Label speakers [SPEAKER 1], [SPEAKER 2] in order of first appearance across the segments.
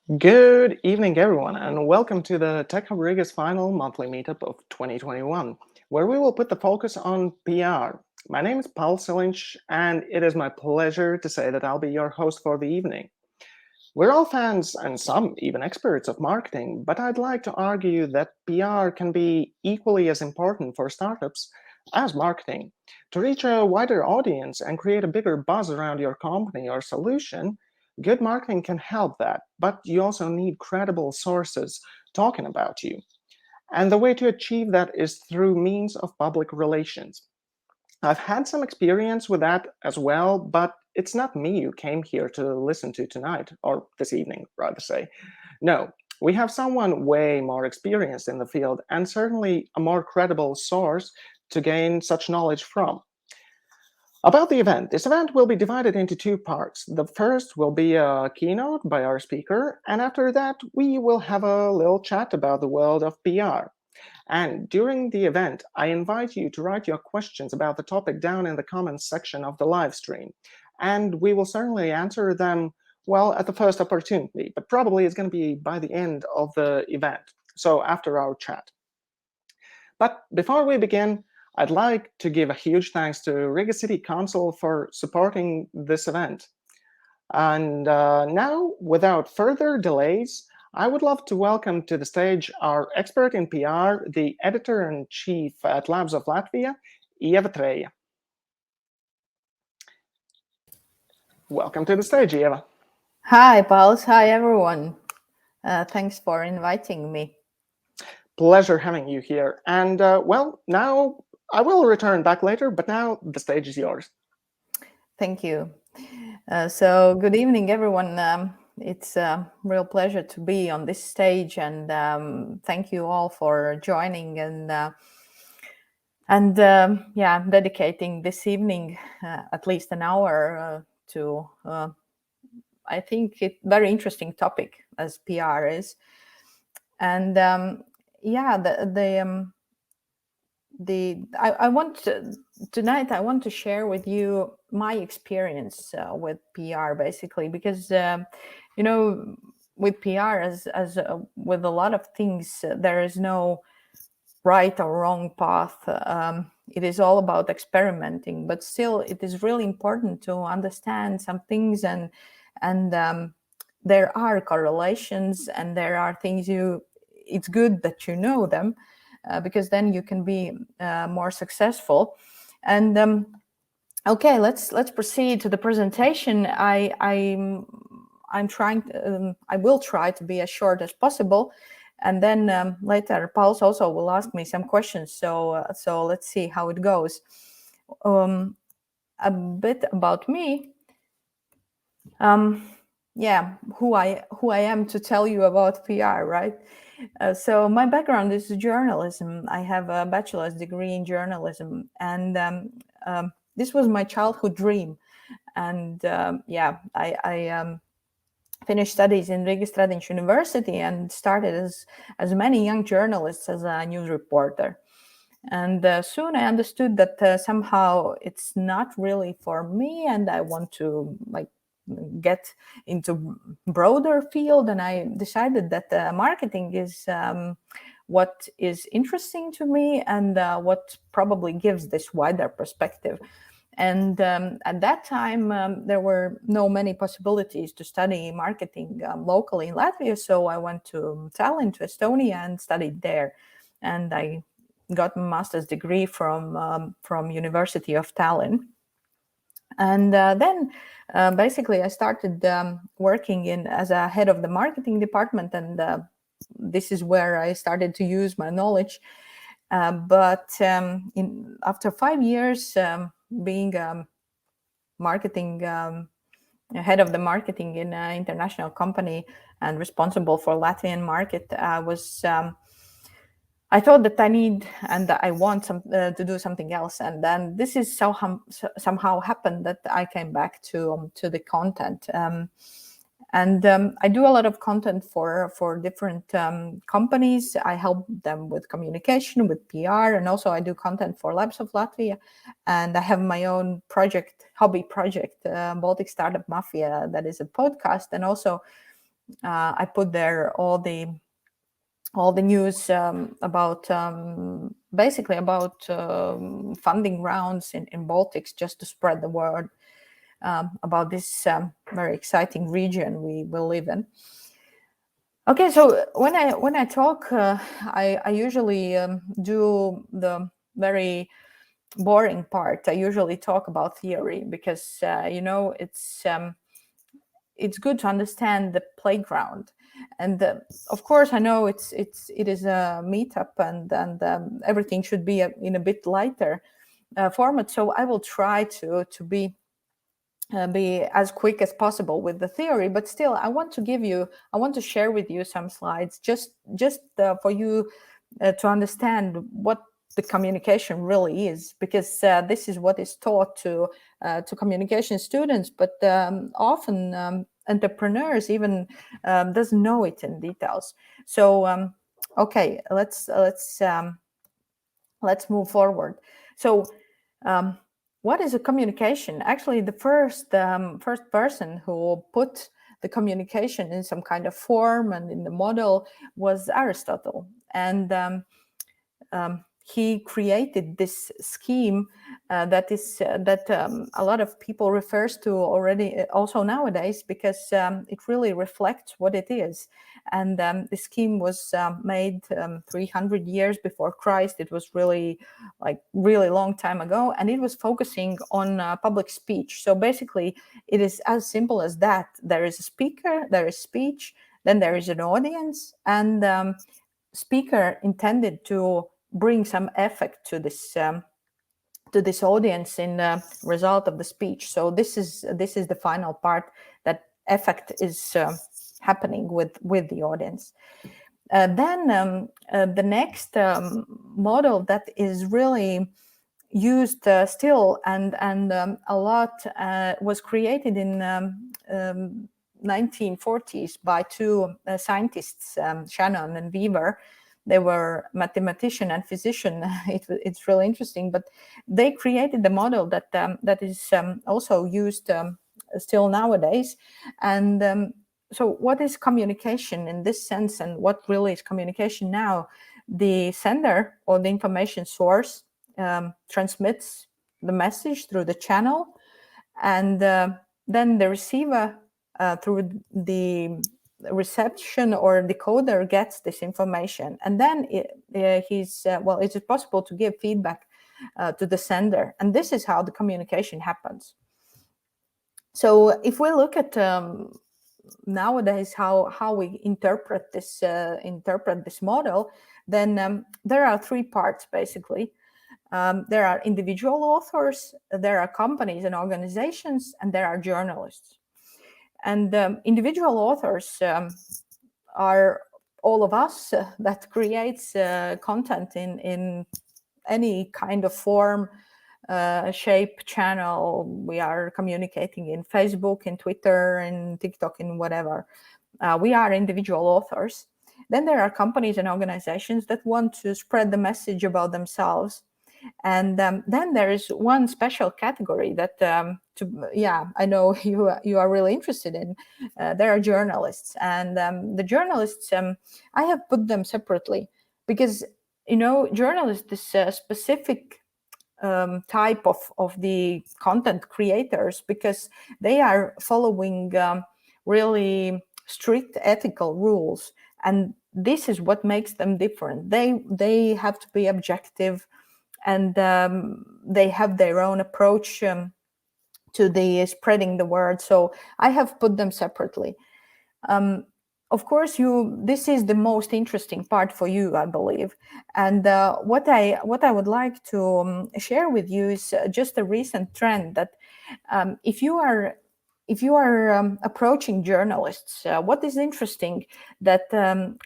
[SPEAKER 1] Good evening, everyone, and welcome to the TechHub Riga's final monthly meetup of 2021, where we will put the focus on PR. My name is Paul Silinch, and it is my pleasure to say that I'll be your host for the evening. We're all fans, and some even experts of marketing, but I'd like to argue that PR can be equally as important for startups as marketing. To reach a wider audience and create a bigger buzz around your company or solution, good marketing can help that, but you also need credible sources talking about you. And the way to achieve that is through means of public relations. I've had some experience with that as well, but it's not me you came here to listen to tonight, or this evening, rather say. No, we have someone way more experienced in the field and certainly a more credible source to gain such knowledge from. About the event, this event will be divided into two parts. The first will be a keynote by our speaker, and after that, we will have a little chat about the world of PR. And during the event, I invite you to write your questions about the topic down in the comments section of the live stream. And we will certainly answer them, well, at the first opportunity, but probably it's going to be by the end of the event, so after our chat. But before we begin, I'd like to give a huge thanks to Riga City Council for supporting this event. And now, without further delays, I would love to welcome to the stage our expert in PR, the editor-in-chief at Labs of Latvia, Ieva Treija. Welcome to the stage, Ieva.
[SPEAKER 2] Hi, Pauls. Hi, everyone. Thanks for inviting me.
[SPEAKER 1] Pleasure having you here. And well, now I will return back later, but now the stage is yours.
[SPEAKER 2] Thank you. So good evening, everyone. It's a real pleasure to be on this stage, and thank you all for joining and dedicating this evening at least an hour to I think it very interesting topic as PR is. And I want to, tonight I want to share with you my experience with PR, basically, because with PR as with a lot of things, there is no right or wrong path. It is all about experimenting, but still it is really important to understand some things, and there are correlations, and there are things it's good that you know them, because then you can be more successful. And okay, let's proceed to the presentation. I'm trying. I will try to be as short as possible, and then later Pauls also will ask me some questions. So let's see how it goes. A bit about me. Who I am to tell you about PR, right? So my background is journalism. I have a bachelor's degree in journalism, and this was my childhood dream. And I finished studies in Riga University and started as many young journalists as a news reporter. And soon I understood that somehow it's not really for me, and I want to get into broader field. And I decided that marketing is what is interesting to me, and what probably gives this wider perspective. And at that time, there were no many possibilities to study marketing locally in Latvia. So I went to Tallinn, to Estonia, and studied there. And I got my master's degree from University of Tallinn. And then basically I started working as a head of the marketing department, and this is where I started to use my knowledge. But after 5 years being marketing head of the marketing in an international company and responsible for Latvian market, I thought that I need and I want to do something else. And then this is somehow happened that I came back to the content. I do a lot of content for different companies. I help them with communication, with PR, and also I do content for Labs of Latvia. And I have my own hobby project, Baltic Startup Mafia, that is a podcast. And also I put there all the news about basically about funding rounds in Baltics, just to spread the word about this very exciting region we will live in. Okay, so when I talk, I usually do the very boring part. I usually talk about theory because it's good to understand the playground. And of course, I know it is a meetup, and everything should be in a bit lighter format. So I will try to be as quick as possible with the theory, but still I want to share with you some slides just for you to understand what the communication really is, because this is what is taught to communication students, but often entrepreneurs even doesn't know it in details. So okay, let's move forward. So what is a communication? Actually, the first person who put the communication in some kind of form and in the model was Aristotle, and he created this scheme that a lot of people refers to already also nowadays, because it really reflects what it is. And the scheme was made 300 years before Christ. It was really long time ago, and it was focusing on public speech. So basically, it is as simple as that. There is a speaker, there is speech, then there is an audience, and speaker intended to bring some effect to this audience in the result of the speech. So this is the final part, that effect is happening with the audience. Then the next model that is really used still and a lot was created in 1940s by two scientists, Shannon and Weaver. They were mathematician and physician. It's really interesting, but they created the model that is also used still nowadays. And so what is communication in this sense, and what really is communication now? The sender, or the information source, transmits the message through the channel, and then the receiver through the reception or decoder gets this information, and then it is possible to give feedback to the sender, and this is how the communication happens. So if we look at nowadays how we interpret this model, then there are three parts basically. There are individual authors, there are companies and organizations, and there are journalists. And individual authors are all of us that creates content in any kind of form, shape, channel. We are communicating in Facebook, in Twitter, in TikTok, in whatever. We are individual authors. Then there are companies and organizations that want to spread the message about themselves. And then there is one special category that, I know you are really interested in. There are journalists, and the journalists, I have put them separately because, journalists is a specific type of the content creators, because they are following really strict ethical rules, and this is what makes them different. They have to be objective, and they have their own approach to the spreading the word. So I have put them separately. Of course, this is the most interesting part for you, I believe. And what I would like to share with you is just a recent trend that if you are approaching journalists, what is interesting that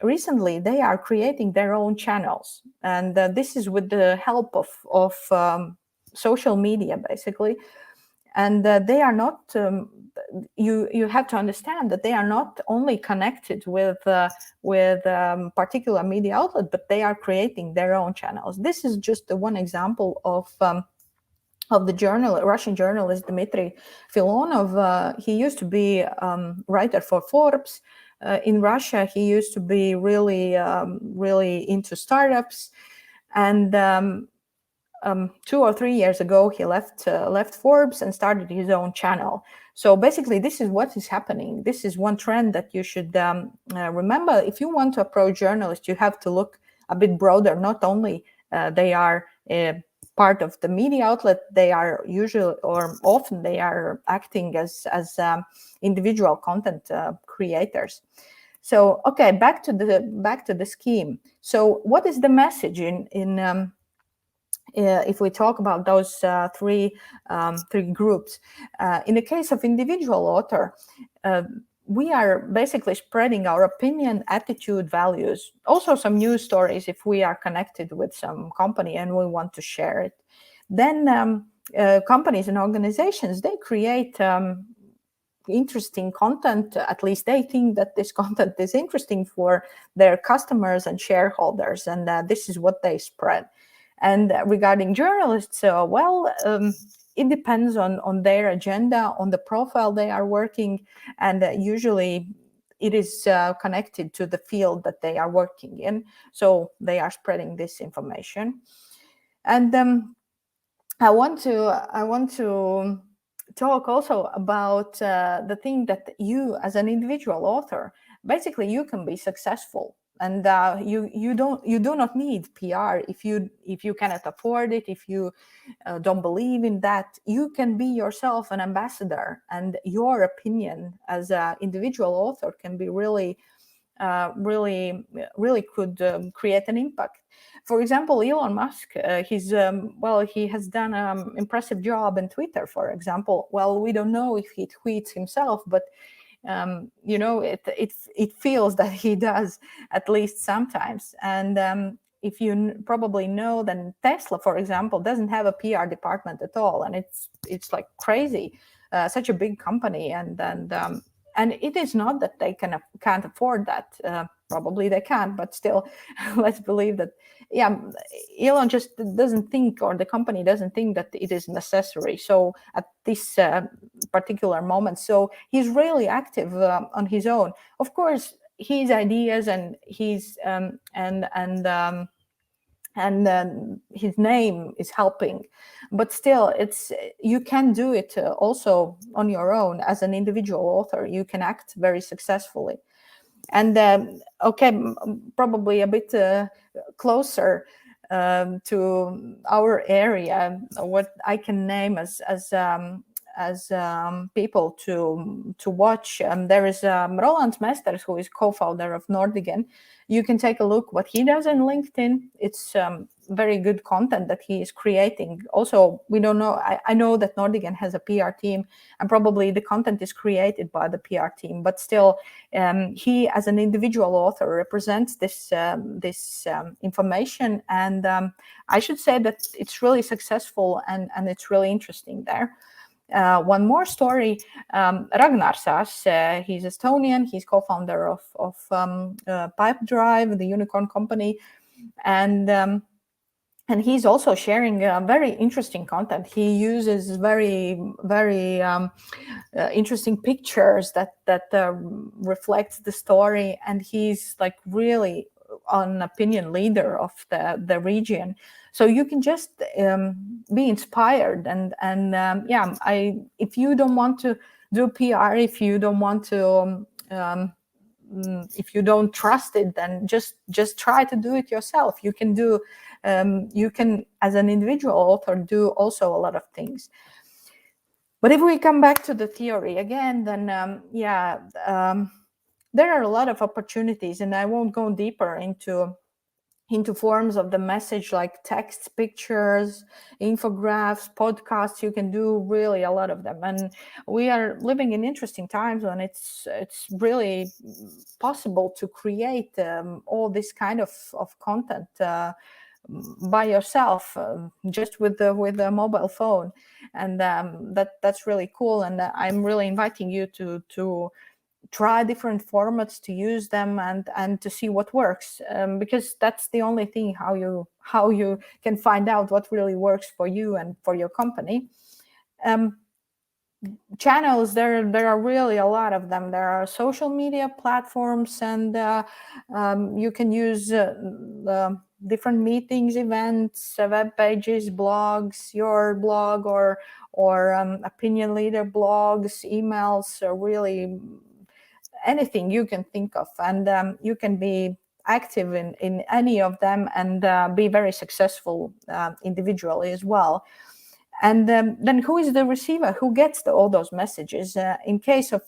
[SPEAKER 2] recently they are creating their own channels, and this is with the help of social media, basically. And they are not. You have to understand that they are not only connected with particular media outlet, but they are creating their own channels. This is just the one example of the Russian journalist Dmitry Filonov. He used to be writer for Forbes, in Russia. He used to be really into startups, and 2 or 3 years ago he left Forbes and started his own channel. So basically, this is what is happening. This is one trend that you should remember. If you want to approach journalists, you have to look a bit broader. Not only they are part of the media outlet, they are usually or often they are acting as individual content creators. So okay, back to the scheme. So what is the message in if we talk about those three groups? In the case of individual author, we are basically spreading our opinion, attitude, values, also some news stories if we are connected with some company and we want to share it. Then companies and organizations, they create interesting content. At least they think that this content is interesting for their customers and shareholders, and this is what they spread. And regarding journalists, it depends on their agenda, on the profile they are working, and usually it is connected to the field that they are working in. So they are spreading this information. And I want to talk also about the thing that you, as an individual author, basically you can be successful. And you do not need PR if you cannot afford it, if you don't believe in that. You can be yourself an ambassador, and your opinion as an individual author can be really could create an impact. For example, Elon Musk, he has done an impressive job in Twitter, for example. Well, we don't know if he tweets himself, but it feels that he does, at least sometimes. And if you probably know, then Tesla, for example, doesn't have a PR department at all, and it's like crazy, such a big company, and it is not that they can't afford that. Probably they can, but still, let's believe that. Yeah, Elon just doesn't think, or the company doesn't think that it is necessary. So at this particular moment, so he's really active on his own. Of course, his ideas and his his name is helping, but still, you can do it also on your own as an individual author. You can act very successfully. And probably a bit closer to our area, what I can name as people to watch. There is Roland Masters, who is co-founder of Nordigen. You can take a look what he does on LinkedIn. It's very good content that he is creating. Also, we don't know. I know that Nordigen has a PR team, and probably the content is created by the PR team. But still, he, as an individual author, represents this information, and I should say that it's really successful and it's really interesting there. One more story, Ragnar Sas, he's Estonian, he's co-founder of Pipedrive, the unicorn company, and he's also sharing very interesting content. He uses very interesting pictures that reflects the story, and he's like really an opinion leader of the region. So you can just be inspired, and if you don't want to do PR, if you don't want to if you don't trust it, then just try to do it yourself. You can do you can, as an individual author, do also a lot of things. But if we come back to the theory again, then there are a lot of opportunities, and I won't go deeper into forms of the message like text, pictures, infographics, podcasts. You can do really a lot of them, and we are living in interesting times when it's really possible to create all this kind of content by yourself, just with a mobile phone, and that's really cool. And I'm really inviting you to try different formats, to use them and to see what works, because that's the only thing how you can find out what really works for you and for your company. channels, there are really a lot of them. There are social media platforms, and you can use the different meetings, events, web pages, blogs, your blog, or opinion leader blogs, emails, really anything you can think of. And you can be active in any of them, and be very successful individually as well. And then who is the receiver? Who gets all those messages? In case of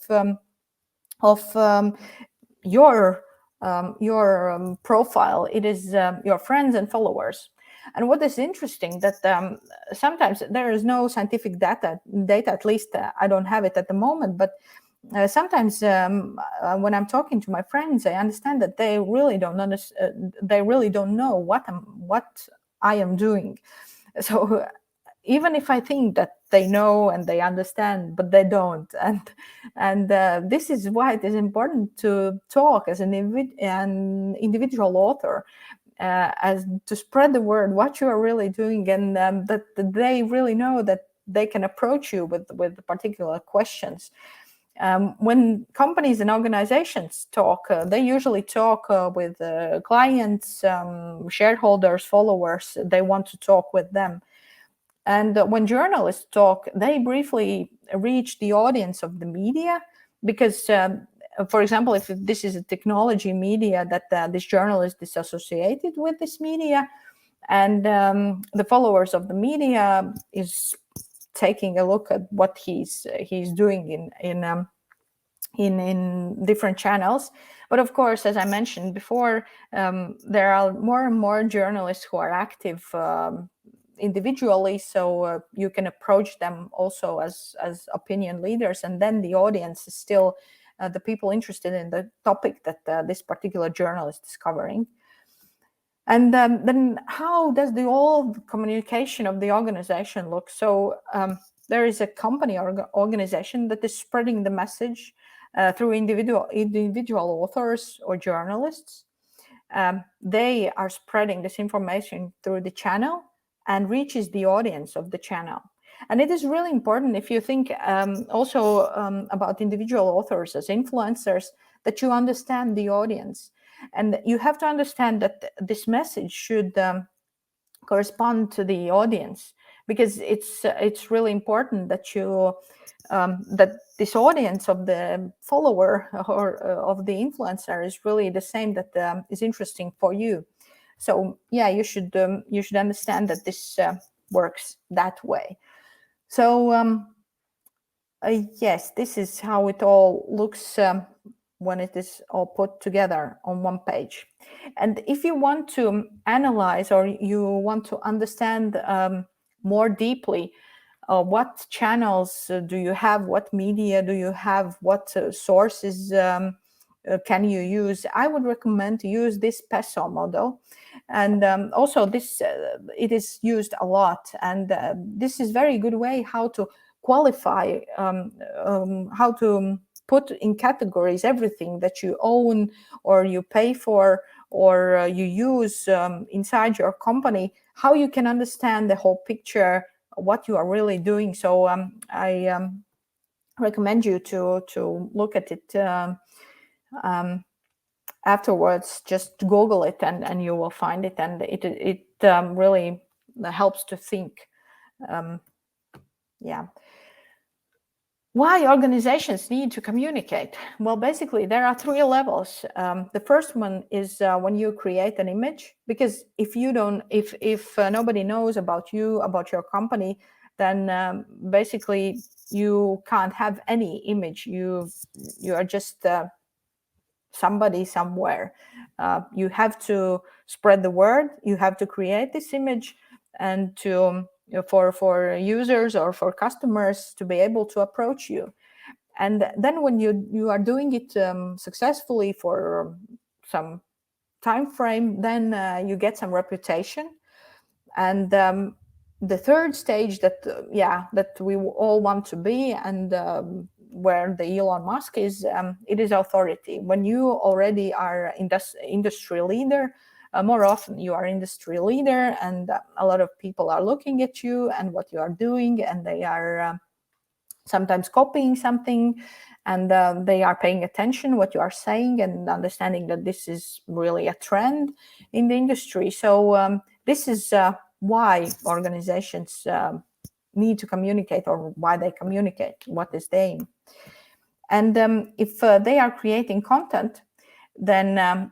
[SPEAKER 2] your profile, it is your friends and followers. And what is interesting, that sometimes there is no scientific data, at least I don't have it at the moment, but sometimes when I'm talking to my friends, I understand that they really don't know what I am doing. So even if I think that they know and they understand, but they don't. And this is why it is important to talk as an individual author, as to spread the word what you are really doing, and that they really know that they can approach you with particular questions. When companies and organizations talk, they usually talk with clients, shareholders, followers. They want to talk with them. And when journalists talk, they briefly reach the audience of the media, because, for example, if this is a technology media, that this journalist is associated with this media, and the followers of the media is taking a look at what he's doing in different channels. But of course, as I mentioned before, there are more and more journalists who are active individually, so you can approach them also as opinion leaders, and then the audience is still the people interested in the topic that this particular journalist is covering. And then how does the all communication of the organization look? So there is a company or organization that is spreading the message through individual authors or journalists. They are spreading this information through the channel and reaches the audience of the channel. And it is really important, if you think also about individual authors as influencers, that you understand the audience. And you have to understand that this message should correspond to the audience, because it's really important that you that this audience of the follower or of the influencer is really the same, that is interesting for you. So yeah, you should understand that this works that way. So yes, this is how it all looks when it is all put together on one page. And if you want to analyze, or you want to understand more deeply, what channels do you have, what media do you have, what sources can you use, I would recommend to use this PESO model. And also this it is used a lot, and this is very good way how to qualify, how to put in categories everything that you own or you pay for or you use inside your company, how you can understand the whole picture, what you are really doing. So I recommend you to look at it afterwards. Just Google it, and you will find it, and it really helps to think. Yeah. Why organizations need to communicate? Well, basically, there are three levels. The first one is when you create an image, because if you don't, if nobody knows about you, about your company, then basically you can't have any image. You are just somebody somewhere. You have to spread the word. You have to create this image, and to for users or for customers to be able to approach you. And then when you are doing it successfully for some time frame, then you get some reputation. And the third stage that that we all want to be, and where the Elon Musk is, it is authority. When you already are industry leader, more often you are industry leader, and a lot of people are looking at you and what you are doing, and they are sometimes copying something, and they are paying attention what you are saying and understanding that this is really a trend in the industry. So this is why organizations need to communicate, or why they communicate, what is the aim. And if they are creating content, then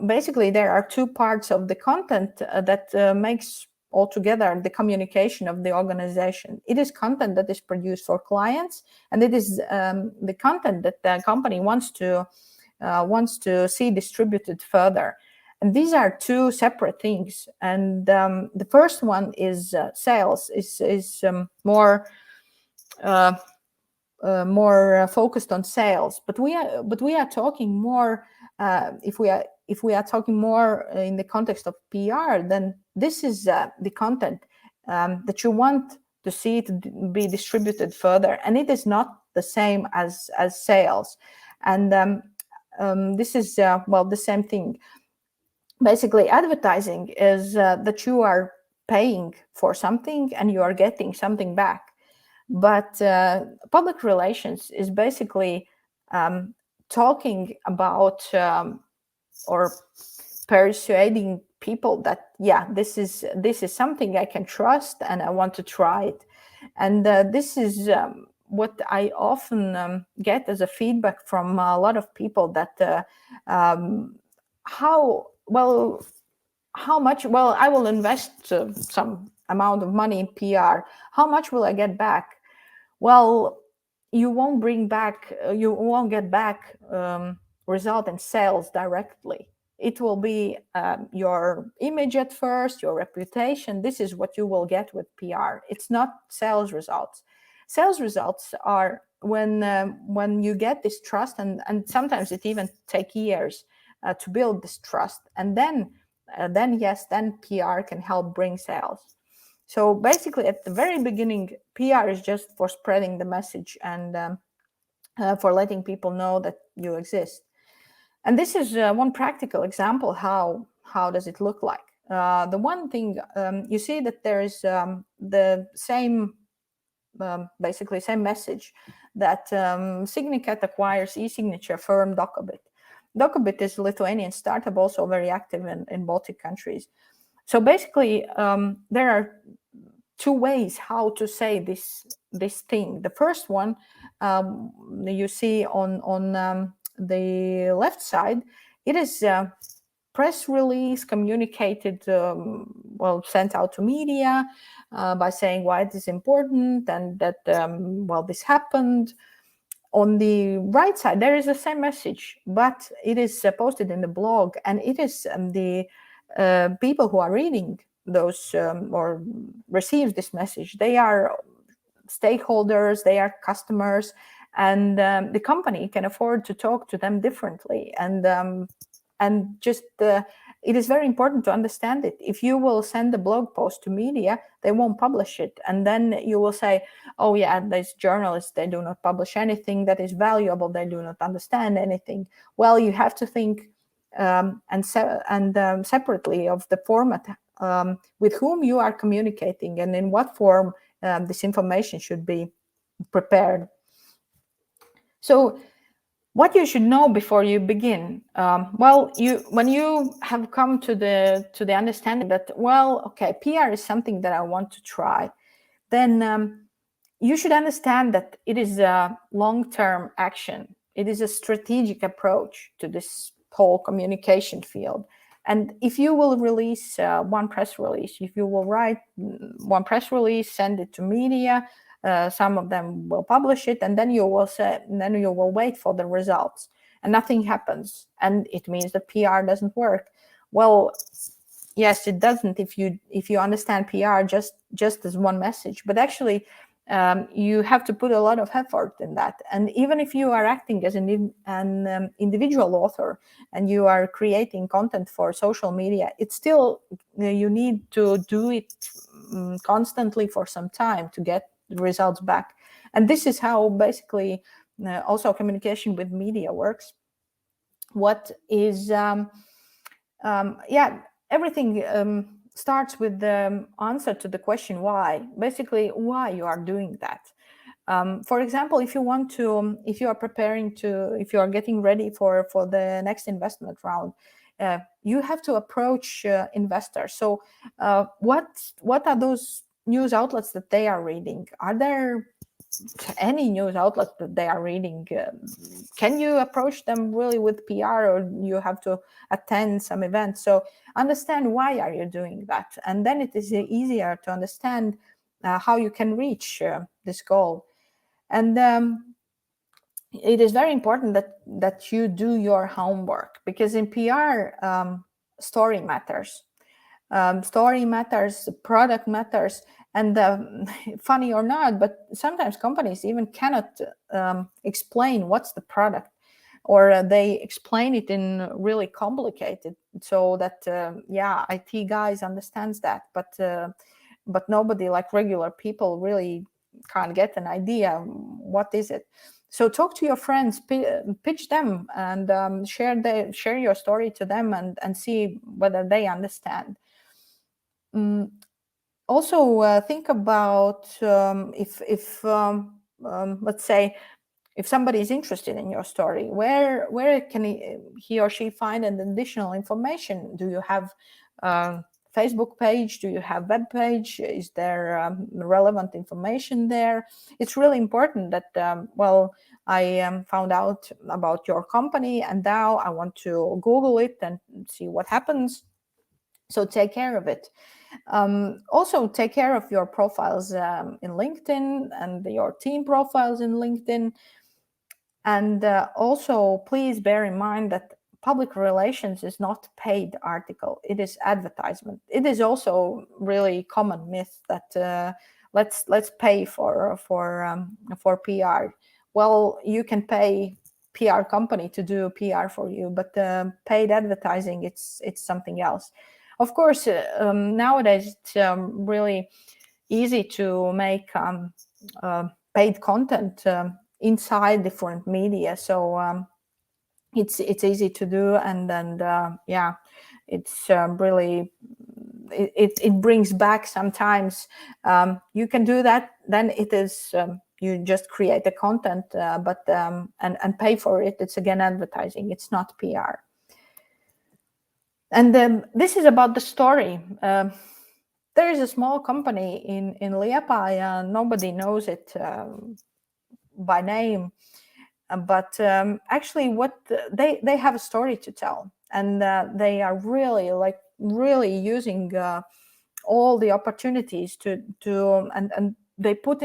[SPEAKER 2] basically there are two parts of the content that makes altogether the communication of the organization. It is content that is produced for clients, and it is the content that the company wants to see distributed further. And these are two separate things. And the first one is sales, is more focused on sales. But we are talking more. If we are talking more in the context of PR, then this is the content that you want to see to be distributed further, and it is not the same as sales. And this is the same thing. Basically, advertising is that you are paying for something and you are getting something back. But public relations is basically talking about or persuading people that, yeah, this is something I can trust and I want to try it. And this is what I often get as a feedback from a lot of people, that how much, I will invest some amount of money in PR. How much will I get back? Well, you won't get back result in sales directly. It will be your image at first, your reputation. This is what you will get with PR. It's not sales results. Sales results are when you get this trust, and sometimes it even takes years to build this trust. And then PR can help bring sales. So basically, at the very beginning, PR is just for spreading the message and for letting people know that you exist. And this is one practical example. How does it look like? The one thing, you see that there is the same, basically same message, that Signicat acquires e-signature firm Dokabit. Dokabit is a Lithuanian startup, also very active in Baltic countries. So basically, there are two ways how to say this thing. The first one, you see on the left side, it is a press release communicated, sent out to media by saying why it is important and that this happened. On the right side, there is the same message, but it is posted in the blog, and it is the people who are reading those or receive this message. They are stakeholders, they are customers, and the company can afford to talk to them differently. And just it is very important to understand it. If you will send a blog post to media, they won't publish it, and then you will say, oh yeah, these journalists, they do not publish anything that is valuable, they do not understand anything. Well, you have to think separately of the format, with whom you are communicating, and in what form this information should be prepared. So what you should know before you begin, when you have come to the understanding that, okay, PR is something that I want to try, then you should understand that it is a long-term action. It is a strategic approach to this whole communication field. And if you will release one press release, if you will write one press release, send it to media, some of them will publish it, and then you will wait for the results, and nothing happens, and it means that PR doesn't work. Well, yes, it doesn't if you understand PR just as one message, but actually you have to put a lot of effort in that. And even if you are acting as an individual author and you are creating content for social media, it's still, you need to do it constantly for some time to get the results back. And this is how basically also communication with media works. What is everything starts with the answer to the question why. Basically, why you are doing that. For example, if you are preparing to, if you are getting ready for the next investment round, you have to approach investors. So what are those news outlets that they are reading? Are there any news outlet that they are reading? Can you approach them really with PR, or you have to attend some events? So understand why are you doing that, and then it is easier to understand how you can reach this goal. And it is very important that you do your homework, because in PR, story matters. Story matters, product matters, and funny or not, but sometimes companies even cannot explain what's the product, or they explain it in really complicated, so that IT guys understands that, but nobody, like regular people, really can't get an idea what is it. So talk to your friends, pitch them, and share your story to them, and see whether they understand. Also, think about if let's say, if somebody is interested in your story, where can he or she find an additional information? Do you have a Facebook page? Do you have web page? Is there relevant information there? It's really important that I found out about your company, and now I want to Google it and see what happens. So take care of it. Also, take care of your profiles in LinkedIn, and your team profiles in LinkedIn. And also, please bear in mind that public relations is not paid article, it is advertisement. It is also really common myth that let's pay for PR. Well, you can pay PR company to do PR for you, but paid advertising, it's something else. Of course, nowadays it's really easy to make paid content inside different media, so it's easy to do, and it's really it brings back sometimes. You can do that, then it is you just create the content, but and pay for it. It's again advertising, it's not PR. And this is about the story. There is a small company in Liepāja, nobody knows it by name, but actually what they have a story to tell, and they are really using all the opportunities to and they put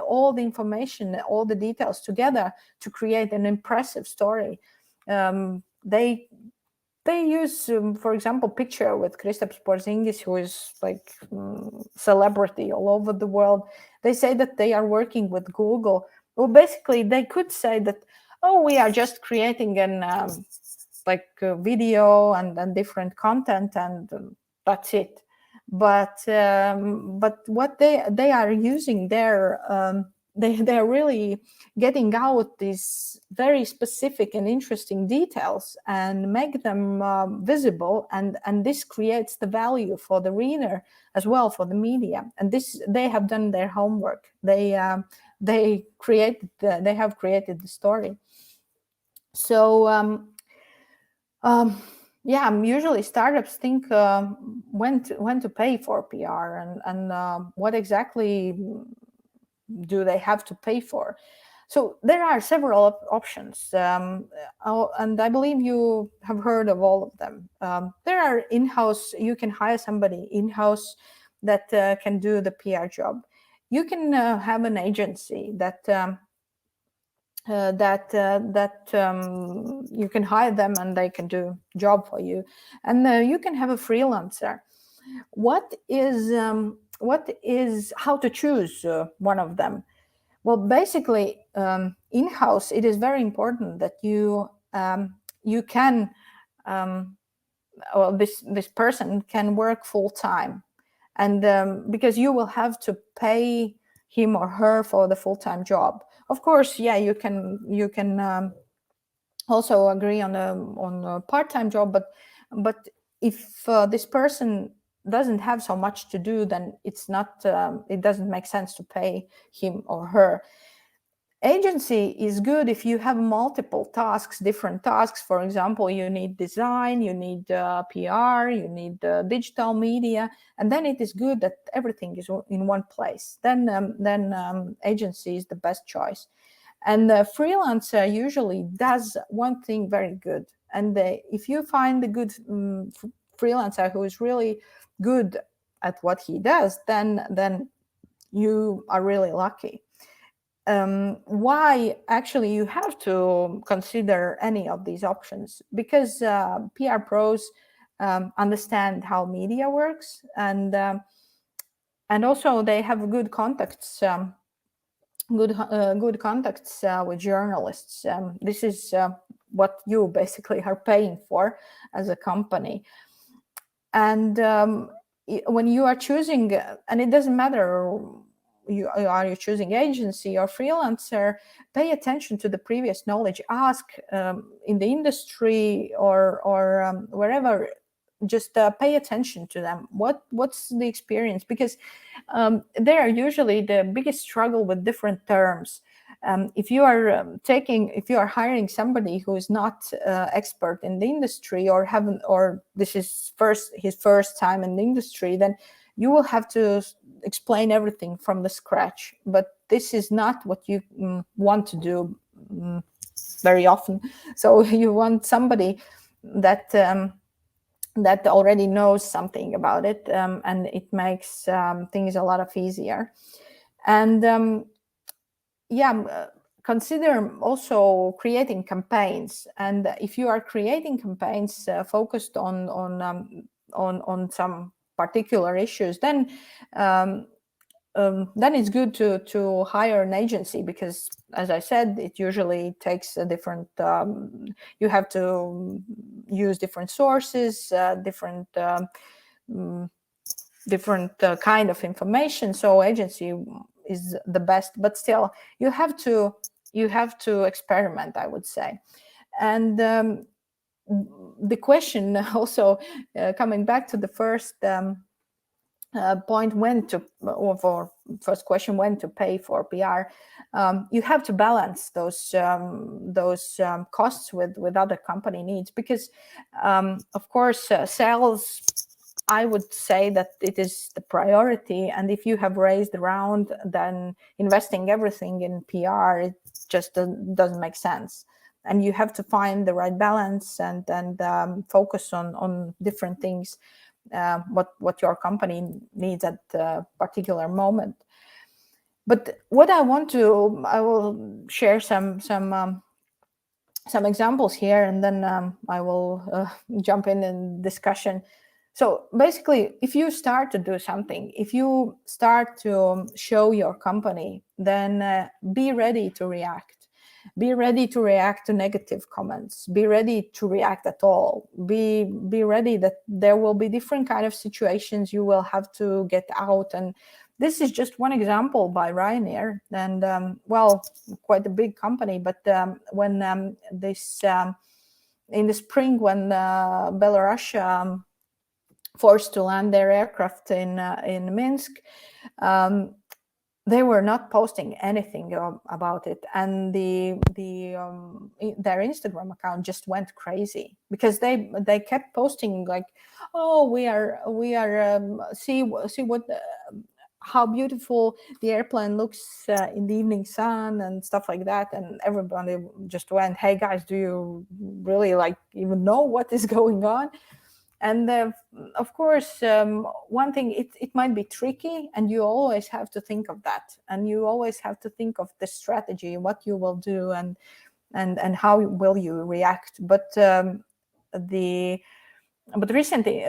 [SPEAKER 2] all the information, all the details together to create an impressive story. They use, for example, picture with Kristaps Porzingis, who is like celebrity all over the world. They say that they are working with Google. Well, basically, they could say that, oh, we are just creating an video and different content, and that's it. But what they are using there, they are really getting out these very specific and interesting details and make them visible, and this creates the value for the reader as well, for the media. And this, they have done their homework. They have created the story. So usually startups think when to pay for PR, and what exactly do they have to pay for. So there are several options, and I believe you have heard of all of them. There are in-house, you can hire somebody in-house that can do the PR job. You can have an agency that you can hire them and they can do job for you, and you can have a freelancer. What is how to choose one of them? Well, basically, in-house, it is very important that you can this person can work full time, and because you will have to pay him or her for the full-time job. Of course, you can also agree on a part-time job, but if this person doesn't have so much to do, then it's not it doesn't make sense to pay him or her. Agency is good if you have multiple tasks, different tasks. For example, you need design, you need PR, you need digital media, and then it is good that everything is in one place. Then agency is the best choice. And the freelancer usually does one thing very good. And if you find a good freelancer who is really good at what he does, then you are really lucky. Why actually you have to consider any of these options? Because PR pros understand how media works, and also they have good contacts. Good contacts with journalists. This is what you basically are paying for as a company. And when you are choosing, and it doesn't matter are you choosing agency or freelancer, pay attention to the previous knowledge. Ask in the industry or wherever. Just pay attention to them. What's the experience? Because they are usually the biggest struggle with different terms. If you are hiring somebody who is not expert in the industry or this is his first time in the industry, then you will have to explain everything from the scratch. But this is not what you want to do very often. So you want somebody that already knows something about it, and it makes things a lot of easier. And consider also creating campaigns. And if you are creating campaigns focused on some particular issues, then it's good to hire an agency, because, as I said, it usually takes a different. You have to use different sources, different kind of information. So agency is the best, but still, you have to experiment, I would say. And the question also coming back to the first. Point first question, when to pay for PR. You have to balance those costs with other company needs, because of course sales, I would say that it is the priority, and if you have raised the round, then investing everything in PR, it just doesn't make sense. And you have to find the right balance and focus on different things. What your company needs at a particular moment. But what I will share some examples here, and then I will jump in discussion. So basically, if you start to do something, if you start to show your company, then be ready to react. Be ready to react to negative comments. Be ready to react at all. Be ready that there will be different kind of situations you will have to get out. And this is just one example by Ryanair, and quite a big company. But when in the spring, when Belarus forced to land their aircraft in Minsk, they were not posting anything about it, and their Instagram account just went crazy, because they kept posting like, oh, we are see what how beautiful the airplane looks in the evening sun and stuff like that. And everybody just went, hey guys, do you really even know what is going on? And of course, one thing, it might be tricky, and you always have to think of that, and you always have to think of the strategy, what you will do, and how will you react. But recently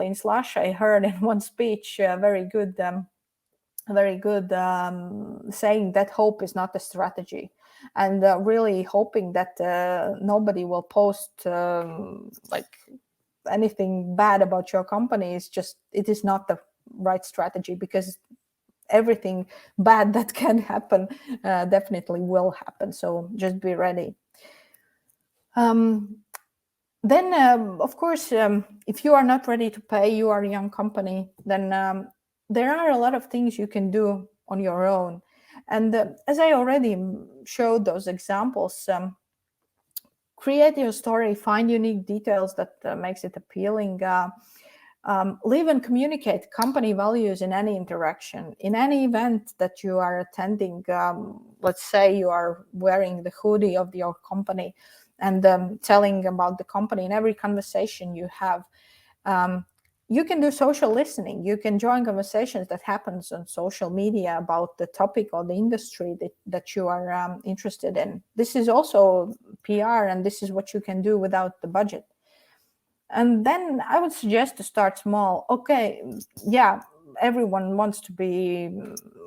[SPEAKER 2] in Slash, I heard in one speech very good saying that hope is not a strategy, and really hoping that nobody will post anything bad about your company it is not the right strategy, because everything bad that can happen definitely will happen. So just be ready. Then of course, if you are not ready to pay, you are a young company, then there are a lot of things you can do on your own. And as I already showed those examples, create your story, find unique details that makes it appealing. Live and communicate company values in any interaction, in any event that you are attending. Let's say you are wearing the hoodie of your company and telling about the company in every conversation you have. You can do social listening. You can join conversations that happens on social media about the topic or the industry that you are interested in. This is also PR, and this is what you can do without the budget. And then I would suggest to start small. Okay, yeah, everyone wants to be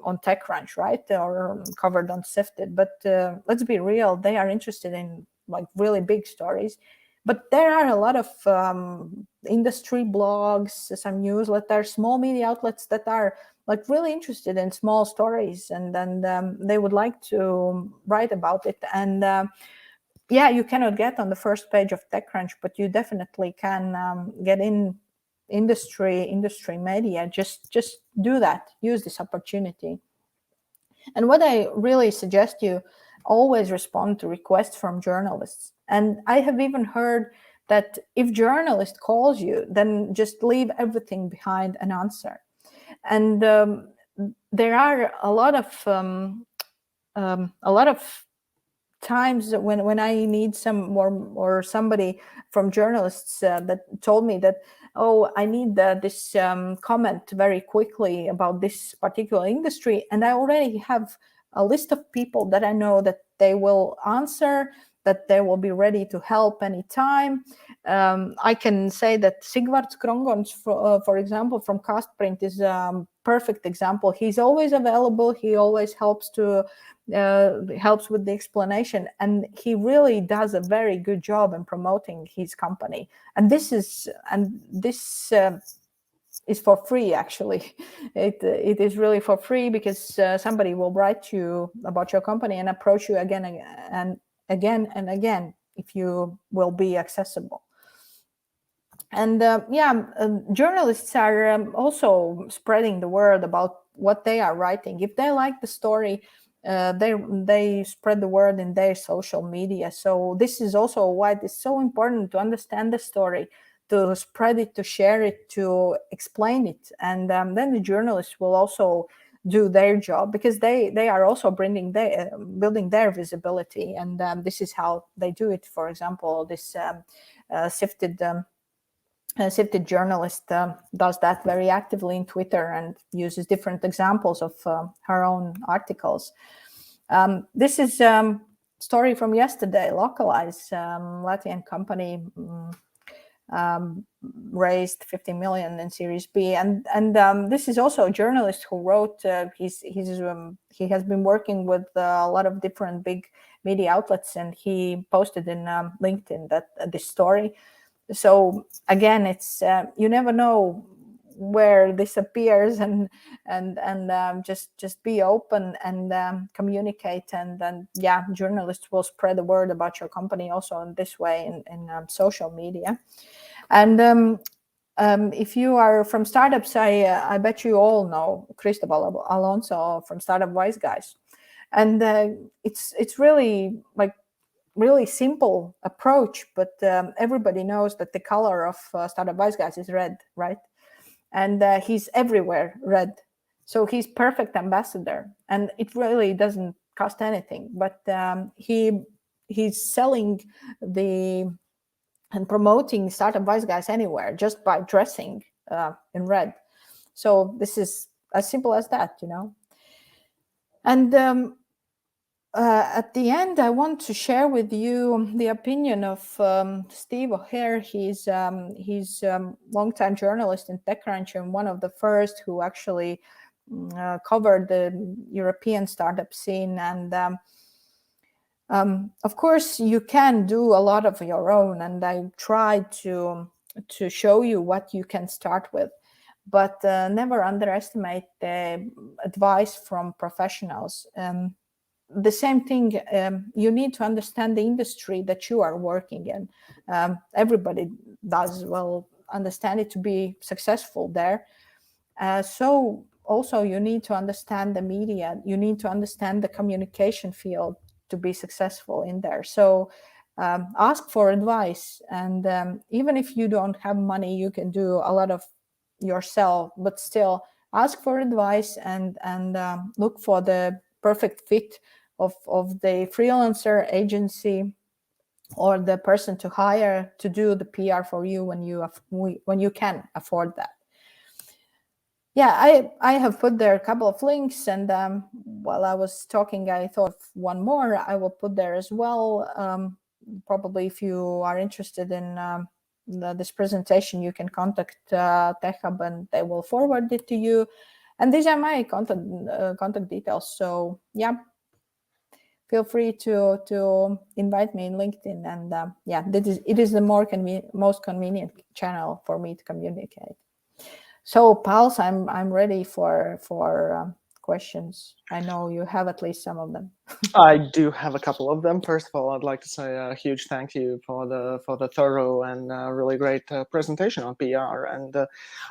[SPEAKER 2] on TechCrunch, right? Or covered on Sifted, but let's be real, they are interested in like really big stories. But there are a lot of industry blogs, some newsletters, small media outlets that are like really interested in small stories, and then they would like to write about it. And yeah, you cannot get on the first page of TechCrunch, but you definitely can get in industry media. Just do that. Use this opportunity. And what I really suggest you always respond to requests from journalists. And I have even heard that if journalist calls you, then just leave everything behind and answer. And there are a lot of times when I need some more, or somebody from journalists that told me that, oh, I need this comment very quickly about this particular industry, and I already have a list of people that I know that they will answer, that they will be ready to help anytime. I can say that Sigvards Krongons, for example, from Castprint is a perfect example. He's always available. He always helps with the explanation, and he really does a very good job in promoting his company. And this is for free, actually. It is really for free, because somebody will write you about your company and approach you again and again if you will be accessible. And journalists are also spreading the word about what they are writing. If they like the story, they spread the word in their social media. So this is also why it is so important to understand the story, to spread it, to share it, to explain it. And then the journalists will also do their job, because they are also building their visibility. And this is how they do it. For example, this Sifted journalist does that very actively in Twitter and uses different examples of her own articles. This is story from yesterday. Localize, Latvian company, raised 50 million in Series B, and this is also a journalist who wrote. He has been working with a lot of different big media outlets, and he posted in LinkedIn that this story. So again, it's you never know where this appears, and just be open and communicate, and then journalists will spread the word about your company also in this way in social media. And if you are from startups, I bet you all know Cristobal Alonso from Startup Wise Guys, and it's really like really simple approach, but everybody knows that the color of Startup Wise Guys is red, right? And he's everywhere red, so he's perfect ambassador, and it really doesn't cost anything, but he's selling and promoting Startup Wise Guys anywhere just by dressing in red. So this is as simple as that, And at the end, I want to share with you the opinion of Steve O'Hare. He's longtime journalist in TechCrunch, and one of the first who actually covered the European startup scene. And of course, you can do a lot of your own, and I tried to show you what you can start with. But never underestimate the advice from professionals. The same thing, you need to understand the industry that you are working in. Everybody does well understand it to be successful there. So also you need to understand the media, you need to understand the communication field to be successful in there. So ask for advice, and even if you don't have money, you can do a lot of yourself, but still ask for advice and look for the perfect fit of the freelancer agency or the person to hire to do the PR for you when you can afford that. Yeah, I have put there a couple of links, and while I was talking, I thought of one more I will put there as well. Probably if you are interested in this presentation, you can contact TechHub and they will forward it to you. And these are my contact details. So yeah, feel free to invite me in LinkedIn. And yeah, it is the most convenient channel for me to communicate. So, Pals, I'm ready for questions. I know you have at least some of them.
[SPEAKER 1] I do have a couple of them. First of all, I'd like to say a huge thank you for the thorough and really great presentation on PR. And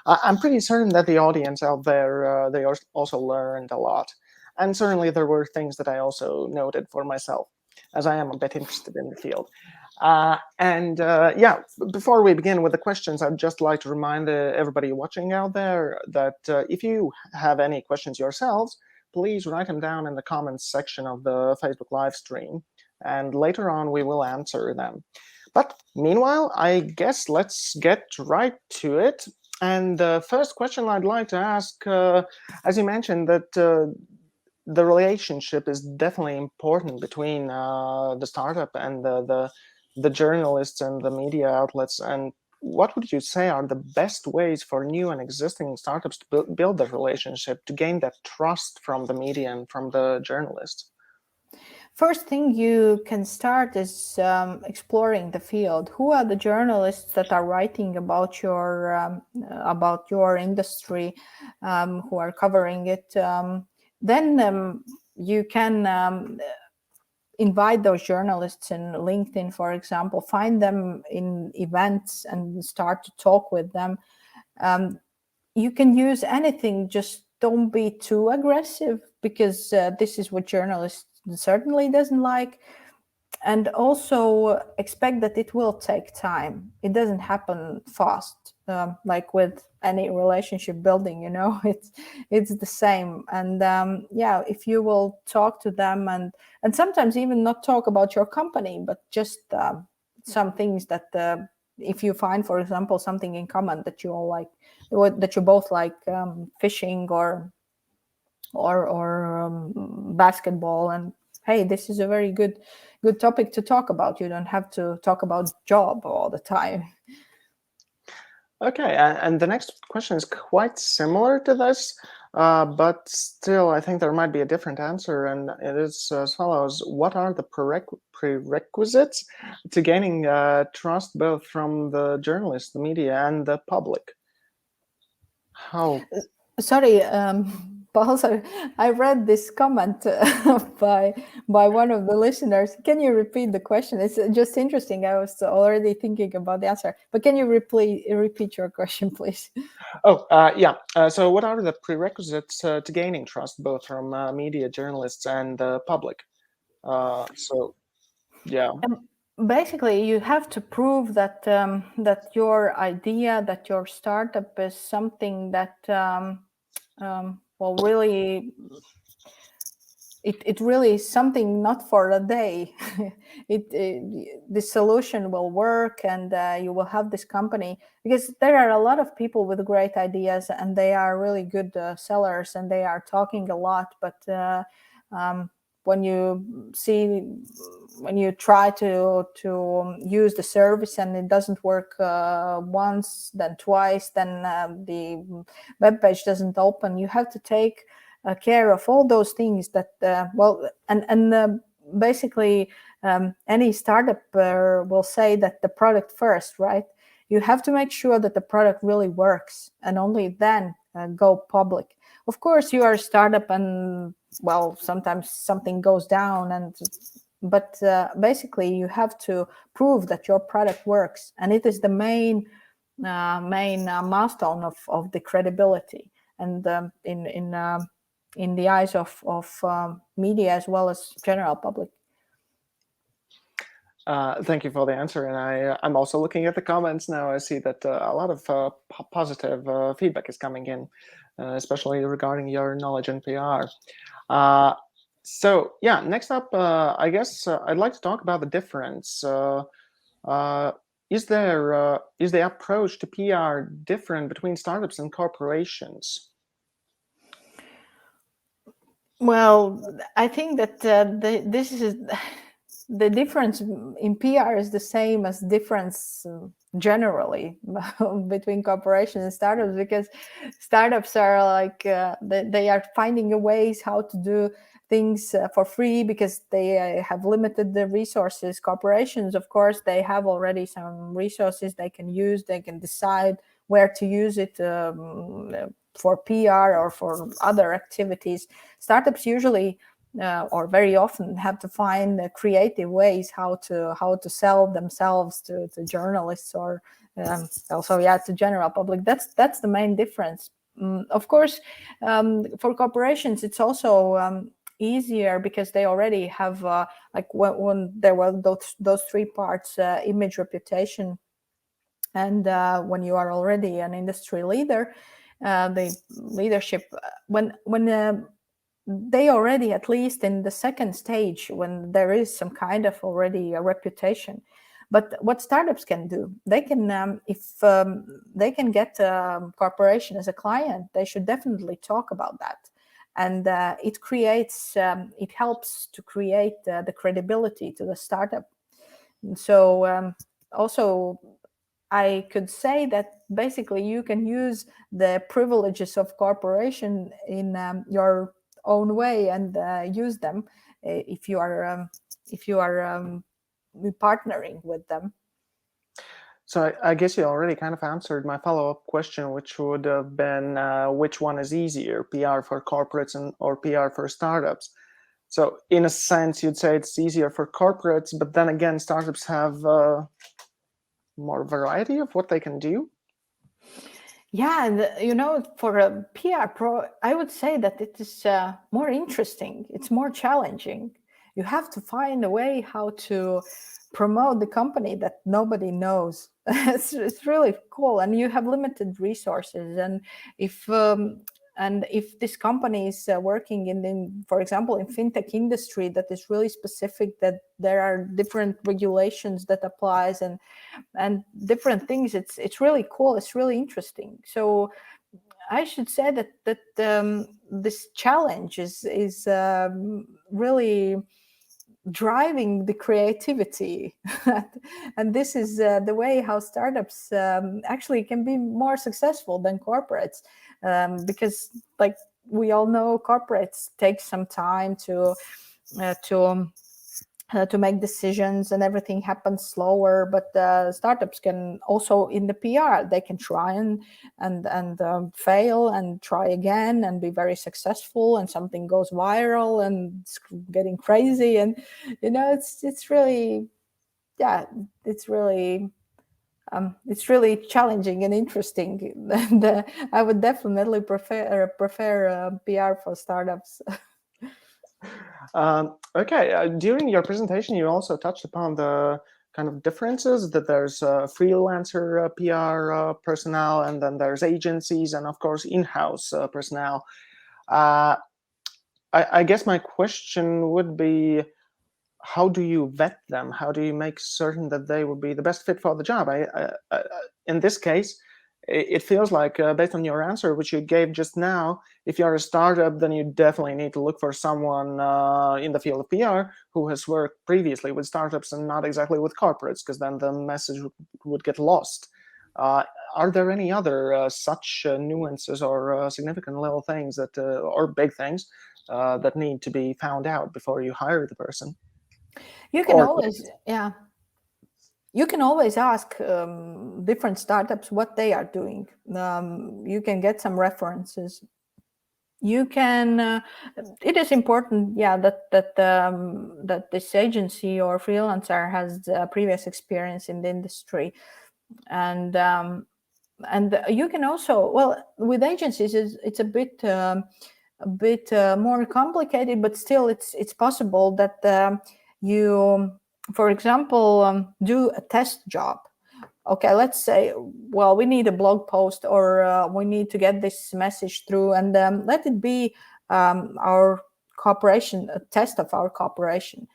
[SPEAKER 1] I'm pretty certain that the audience out there, they also learned a lot. And certainly there were things that I also noted for myself, as I am a bit interested in the field. Yeah, before we begin with the questions, I'd just like to remind everybody watching out there that if you have any questions yourselves, please write them down in the comments section of the Facebook live stream, and later on we will answer them. But meanwhile, I guess let's get right to it. And the first question I'd like to ask, as you mentioned, that the relationship is definitely important between the startup and the journalists and the media outlets. And what would you say are the best ways for new and existing startups to build that relationship, to gain that trust from the media and from the journalists?
[SPEAKER 2] First thing you can start is exploring the field. Who are the journalists that are writing about your industry, who are covering it? Then you can invite those journalists in LinkedIn, for example, find them in events and start to talk with them. You can use anything, just don't be too aggressive, because this is what journalists certainly doesn't like. And also expect that it will take time. It doesn't happen fast, like with any relationship building, it's the same. And yeah, if you will talk to them and sometimes even not talk about your company, but just some things that if you find, for example, something in common that you all like, that you both like, fishing or basketball, and hey, this is a very good topic to talk about. You don't have to talk about job all the time.
[SPEAKER 1] Okay, and the next question is quite similar to this, but still I think there might be a different answer, and it is as follows. What are the prerequisites to gaining trust both from the journalists, the media, and the public? How?
[SPEAKER 2] Sorry, Paul, I read this comment by one of the listeners. Can you repeat the question? It's just interesting. I was already thinking about the answer, but can you repeat your question, please?
[SPEAKER 1] Oh, yeah. So what are the prerequisites to gaining trust both from media, journalists, and the public? So, yeah.
[SPEAKER 2] Basically, you have to prove that that your idea, that your startup is something that well, really, it really is something not for a day. The solution will work, and you will have this company, because there are a lot of people with great ideas, and they are really good sellers, and they are talking a lot, but when you try to use the service and it doesn't work once, then twice, then the web page doesn't open, you have to take care of all those things that basically any startup will say that the product first, right? You have to make sure that the product really works, and only then go public. Of course, you are a startup, and well, sometimes something goes down, but basically you have to prove that your product works, and it is the main milestone of the credibility. and in the eyes of media as well as general public.
[SPEAKER 1] Thank you for the answer, and I'm also looking at the comments now. I see that a lot of positive feedback is coming in, especially regarding your knowledge in PR. So yeah, next up, I guess I'd like to talk about the difference. Is the approach to PR different between startups and corporations?
[SPEAKER 2] Well, I think that this is the difference in PR is the same as difference generally between corporations and startups, because startups are like they are finding ways how to do things for free because they have limited the resources. Corporations, of course, they have already some resources they can use. They can decide where to use it for PR or for other activities. Startups usually or very often have to find creative ways how to sell themselves to journalists or also to general public. That's the main difference. Of course, for corporations it's also easier because they already have like when there were those three parts: image, reputation, and when you are already an industry leader, the leadership, when they already, at least in the second stage, when there is some kind of already a reputation. But what startups can do, they can, if they can get a corporation as a client, they should definitely talk about that. And it creates, it helps to create the credibility to the startup. So also, I could say that basically you can use the privileges of corporation in your own way and use them if you are partnering with them.
[SPEAKER 1] So I guess you already kind of answered my follow-up question, which would have been which one is easier, PR for corporates or PR for startups? So in a sense, you'd say it's easier for corporates, but then again, startups have more variety of what they can do.
[SPEAKER 2] Yeah, and for a PR pro, I would say that it is more interesting. It's more challenging. You have to find a way how to promote the company that nobody knows. It's really cool, and you have limited resources. And if this company is working in, for example, in fintech industry that is really specific, that there are different regulations that applies and different things, it's really cool. It's really interesting. So I should say that this challenge is really driving the creativity. And this is the way how startups actually can be more successful than corporates, because like we all know, corporates take some time to make decisions and everything happens slower, but startups can also, in the PR, they can try and fail and try again and be very successful, and something goes viral and it's getting crazy, and it's really it's really challenging and interesting. And I would definitely prefer PR for startups.
[SPEAKER 1] Okay, during your presentation, you also touched upon the kind of differences that there's freelancer PR personnel, and then there's agencies, and of course in-house personnel. I guess my question would be, how do you vet them? How do you make certain that they will be the best fit for the job? In this case, it feels like, based on your answer, which you gave just now, if you're a startup, then you definitely need to look for someone in the field of PR who has worked previously with startups and not exactly with corporates, because then the message would get lost. Are there any other such nuances or significant little things that, or big things that need to be found out before you hire the person?
[SPEAKER 2] You can always, you can always ask different startups what they are doing. You can get some references. You can. It is important, that this agency or freelancer has previous experience in the industry, and you can also, well, with agencies, it's a bit more complicated, but still it's possible that you, for example, do a test job. Okay, let's say, well, we need a blog post, or we need to get this message through, and let it be our cooperation, a test of our cooperation.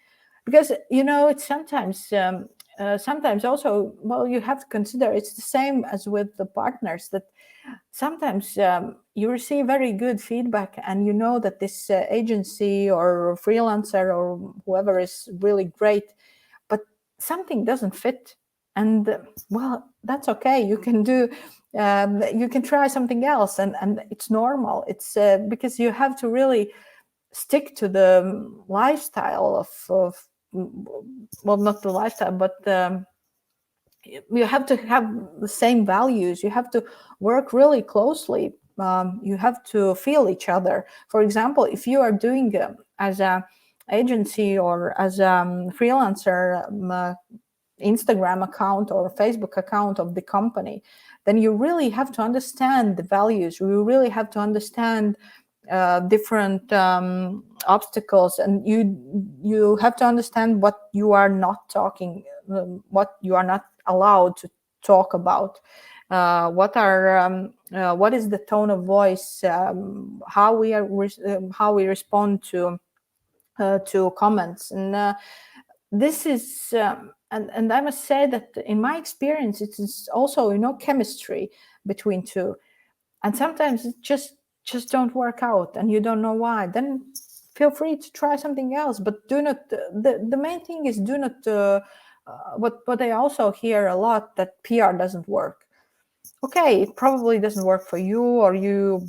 [SPEAKER 2] Because it's sometimes also, well, you have to consider it's the same as with the partners, that sometimes you receive very good feedback, and you know that this agency or freelancer or whoever is really great, but something doesn't fit. And well, that's okay. You can you can try something else, and it's normal. It's because you have to really stick to the lifestyle of well, not the lifestyle, but you have to have the same values. You have to work really closely. You have to feel each other. For example, if you are doing as a agency or as a freelancer Instagram account or Facebook account of the company, then you really have to understand the values. You really have to understand different obstacles, and you have to understand what you are not talking, what you are not allowed to talk about, what is the tone of voice, how we respond to comments, and this is and I must say that in my experience, it is also chemistry between two, and sometimes it just don't work out, and you don't know why. Then feel free to try something else, but do not. The main thing is, do not. What I also hear a lot, that PR doesn't work. Okay, it probably doesn't work for you, or you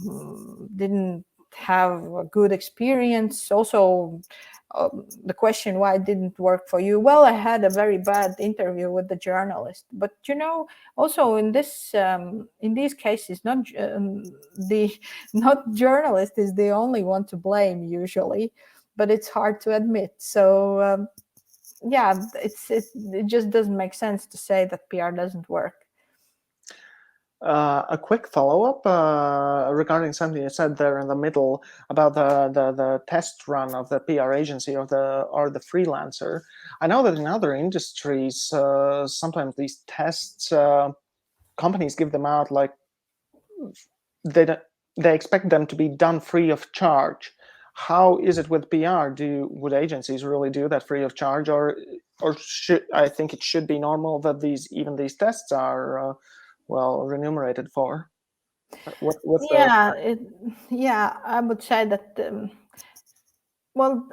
[SPEAKER 2] didn't have a good experience. Also, the question why it didn't work for you. Well, I had a very bad interview with the journalist, but also in these cases, not journalist is the only one to blame usually, but it's hard to admit. So yeah, it just doesn't make sense to say that PR doesn't work.
[SPEAKER 1] A quick follow-up regarding something you said there in the middle about the test run of the PR agency or the freelancer. I know that in other industries, sometimes these tests, companies give them out like they expect them to be done free of charge. How is it with PR? Would agencies really do that free of charge, or should, I think it should be normal that these tests are well remunerated for? What's
[SPEAKER 2] yeah, I would say that well,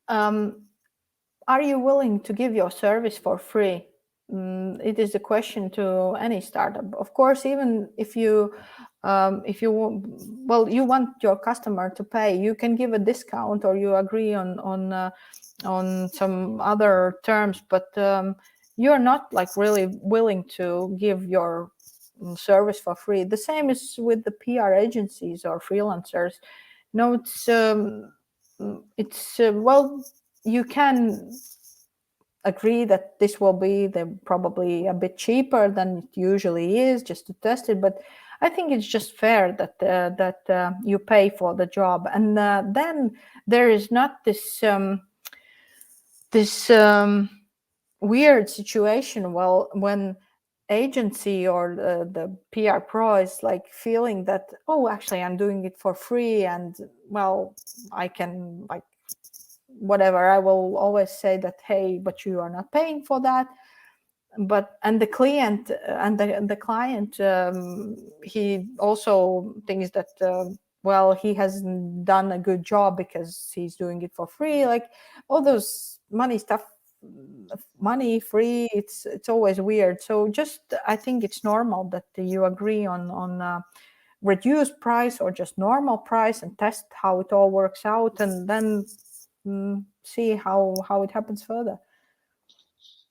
[SPEAKER 2] are you willing to give your service for free? It is a question to any startup. Of course, even if you you want your customer to pay, you can give a discount, or you agree on some other terms, but you're not like really willing to give your service for free. The same is with the PR agencies or freelancers. No, it's well, you can agree that this will be probably a bit cheaper than it usually is, just to test it, but I think it's just fair that you pay for the job, and then there is not this weird situation, well, when agency or the PR pro is like feeling that, oh, actually I'm doing it for free, and well, I can like whatever. I will always say that, hey, but you are not paying for that. But and the client he also thinks that well, he hasn't done a good job because he's doing it for free. Like all those money free, it's always weird. So just I think it's normal that you agree on reduced price or just normal price, and test how it all works out, and then see how it happens further.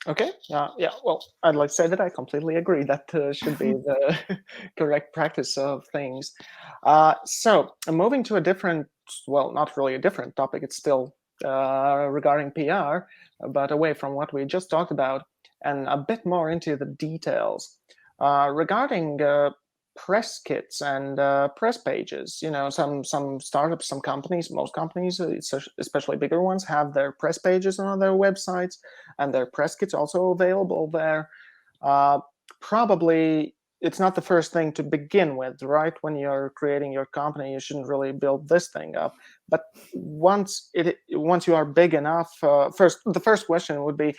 [SPEAKER 1] Okay. Yeah. Well, I'd like to say that I completely agree. That should be the correct practice of things. So moving to a different, well, not really a different topic. It's still regarding PR, but away from what we just talked about, and a bit more into the details. regarding press kits and press pages. Some startups, some companies, most companies, especially bigger ones, have their press pages on their websites, and their press kits also available there. Probably it's not the first thing to begin with, right? When you're creating your company, you shouldn't really build this thing up. But once you are big enough, the first question would be,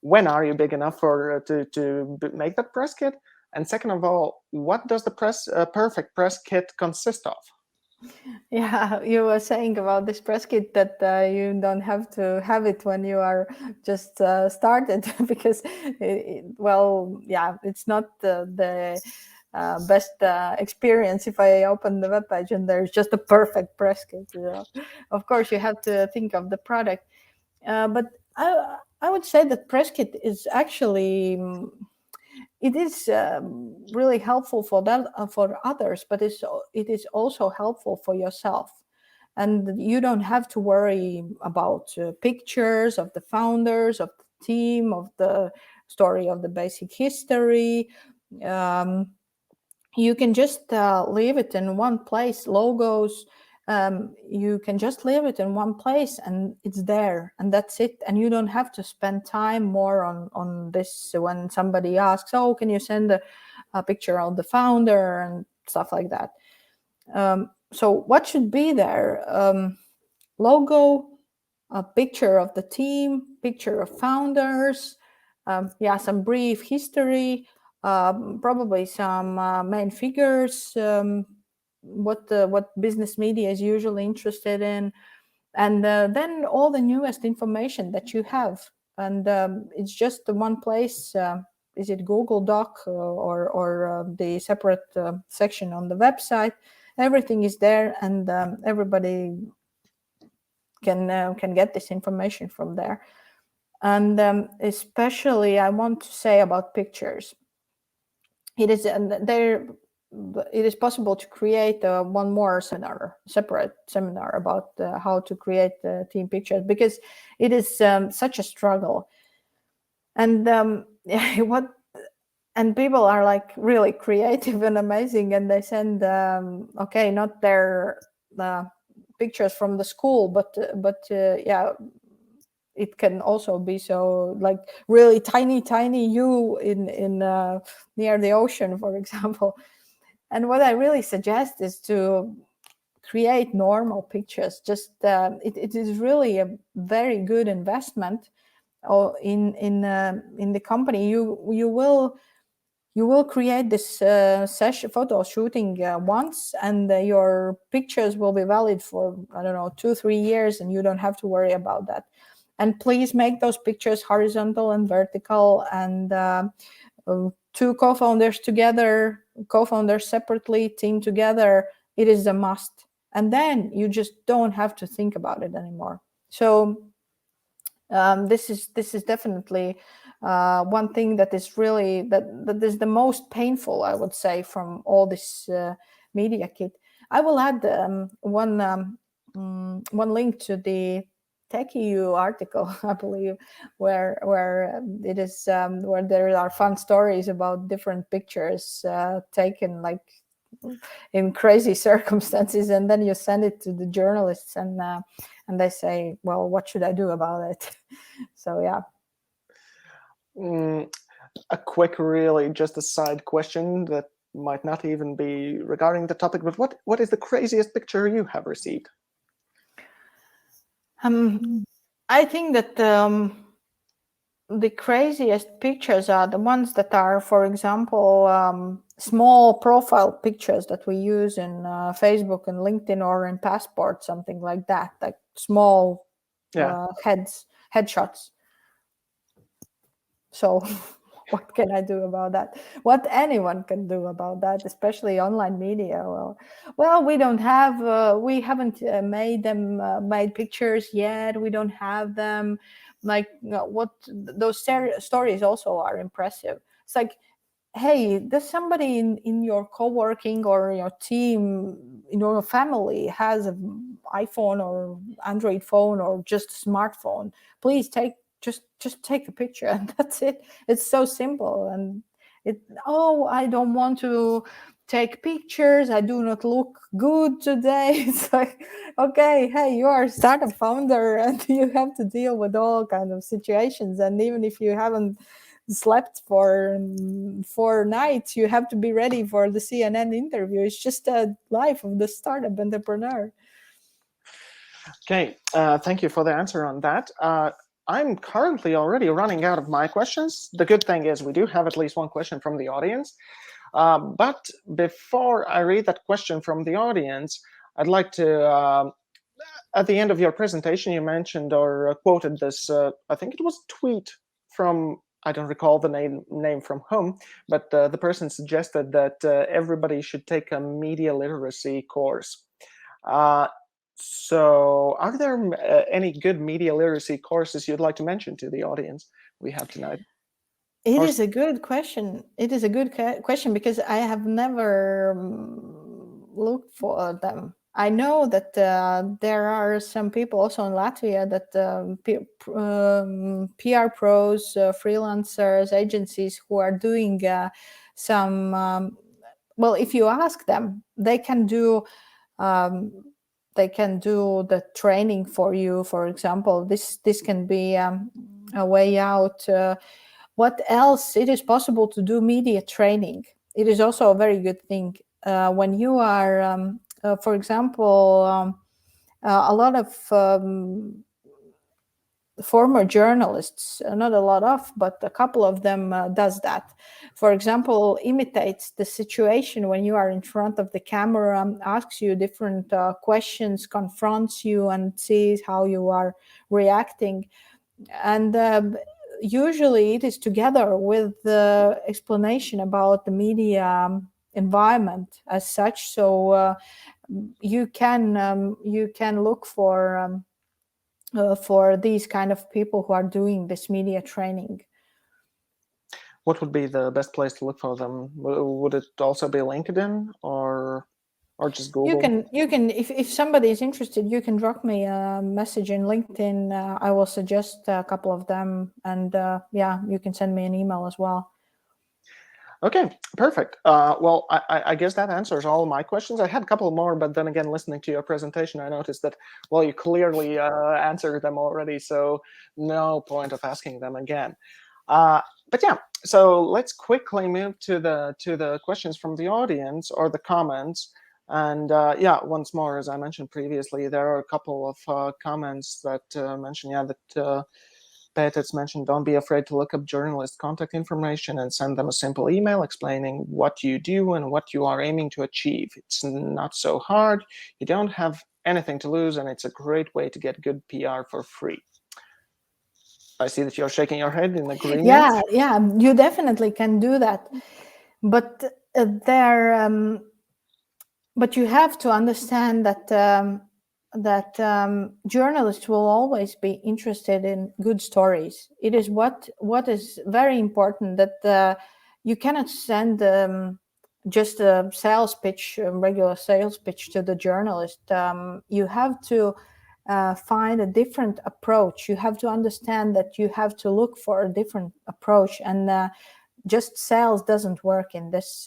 [SPEAKER 1] when are you big enough to make that press kit? And second of all, what does the perfect press kit consist of?
[SPEAKER 2] Yeah, you were saying about this press kit that you don't have to have it when you are just started because, it's not the best experience if I open the web page and there's just a perfect press kit. Of course, you have to think of the product, but I would say that press kit is actually. It is really helpful for others, but it is also helpful for yourself, and you don't have to worry about pictures of the founders, of the team, of the story, of the basic history. You can just leave it in one place. Logos, you can just leave it in one place and it's there, and that's it. And you don't have to spend time more on this when somebody asks, oh, can you send a picture of the founder and stuff like that. So what should be there? Logo, a picture of the team, picture of founders, some brief history, probably some main figures, what business media is usually interested in, and then all the newest information that you have. And it's just the one place. Is it Google Doc or the separate section on the website? Everything is there, and everybody can get this information from there. And especially I want to say about pictures. It is possible to create one more separate seminar about how to create team pictures, because it is such a struggle. And and people are like really creative and amazing, and they send not their pictures from the school, but it can also be so like really tiny you in near the ocean, for example. And what I really suggest is to create normal pictures. Just it is really a very good investment in the company. You will create this session photo shooting once, and your pictures will be valid for, I don't know, 2-3 years, and you don't have to worry about that. And please make those pictures horizontal and vertical, and two co-founders together, co-founders separately, team together. It is a must. And then you just don't have to think about it anymore. So this is definitely one thing that is really that is the most painful, I would say, from all this media kit. I will add one link to the TechEU article, I believe, where it is where there are fun stories about different pictures taken like in crazy circumstances, and then you send it to the journalists, and they say, well, what should I do about it? So yeah.
[SPEAKER 1] A quick, really just a side question that might not even be regarding the topic, but what is the craziest picture you have received?
[SPEAKER 2] I think that the craziest pictures are the ones that are, for example, small profile pictures that we use in Facebook and LinkedIn or in Passport, something like that, like small headshots. So what can I do about that? What anyone can do about that, especially online media? Well, we don't have, we haven't made pictures yet. We don't have them. Like what those stories also are impressive. It's like, hey, does somebody in your co-working or your team, in your family, has an iPhone or Android phone or just a smartphone? Please just take a picture, and that's it. It's so simple, and I don't want to take pictures, I do not look good today. It's like, okay, hey, you are a startup founder and you have to deal with all kind of situations, and even if you haven't slept for 4 nights, you have to be ready for the CNN interview. It's just a life of the startup entrepreneur.
[SPEAKER 1] Okay, thank you for the answer on that. I'm currently already running out of my questions. The good thing is we do have at least one question from the audience. But before I read that question from the audience, I'd like to, at the end of your presentation, you mentioned or quoted this, I think it was a tweet from, I don't recall the name from whom, but the person suggested that everybody should take a media literacy course. So are there any good media literacy courses you'd like to mention to the audience we have tonight?
[SPEAKER 2] It is a good question. It is a good question because I have never looked for them. I know that there are some people also in Latvia that PR pros, freelancers, agencies who are doing some. Well, if you ask them, they can do. They can do the training for you. For example, this can be a way out. What else? It is possible to do media training. It is also a very good thing when you are, for example, a lot of former journalists, not a lot of, but a couple of them does that. For example, imitates the situation when you are in front of the camera, asks you different questions, confronts you, and sees how you are reacting. And usually it is together with the explanation about the media environment as such. So you can look for these kind of people who are doing this media training.
[SPEAKER 1] What would be the best place to look for them? Would it also be LinkedIn or just Google?
[SPEAKER 2] You can if somebody is interested, you can drop me a message in LinkedIn. I will suggest a couple of them, and yeah, you can send me an email as well.
[SPEAKER 1] Okay, perfect. Well, I guess that answers all my questions. I had a couple more, but then again, listening to your presentation, I noticed that, well, you clearly answered them already, so no point of asking them again. But yeah, so let's quickly move to the questions from the audience or the comments. And yeah, once more, as I mentioned previously, there are a couple of comments that mention, yeah, that Petets mentioned, don't be afraid to look up journalist contact information and send them a simple email explaining what you do and what you are aiming to achieve. It's not so hard. You don't have anything to lose, and it's a great way to get good PR for free. I see that you're shaking your head in agreement.
[SPEAKER 2] Yeah, you definitely can do that. But but you have to understand that journalists will always be interested in good stories. It is what is very important, that you cannot send just a sales pitch, a regular sales pitch to the journalist. You have to find a different approach. You have to understand that you have to look for a different approach, and just sales doesn't work in this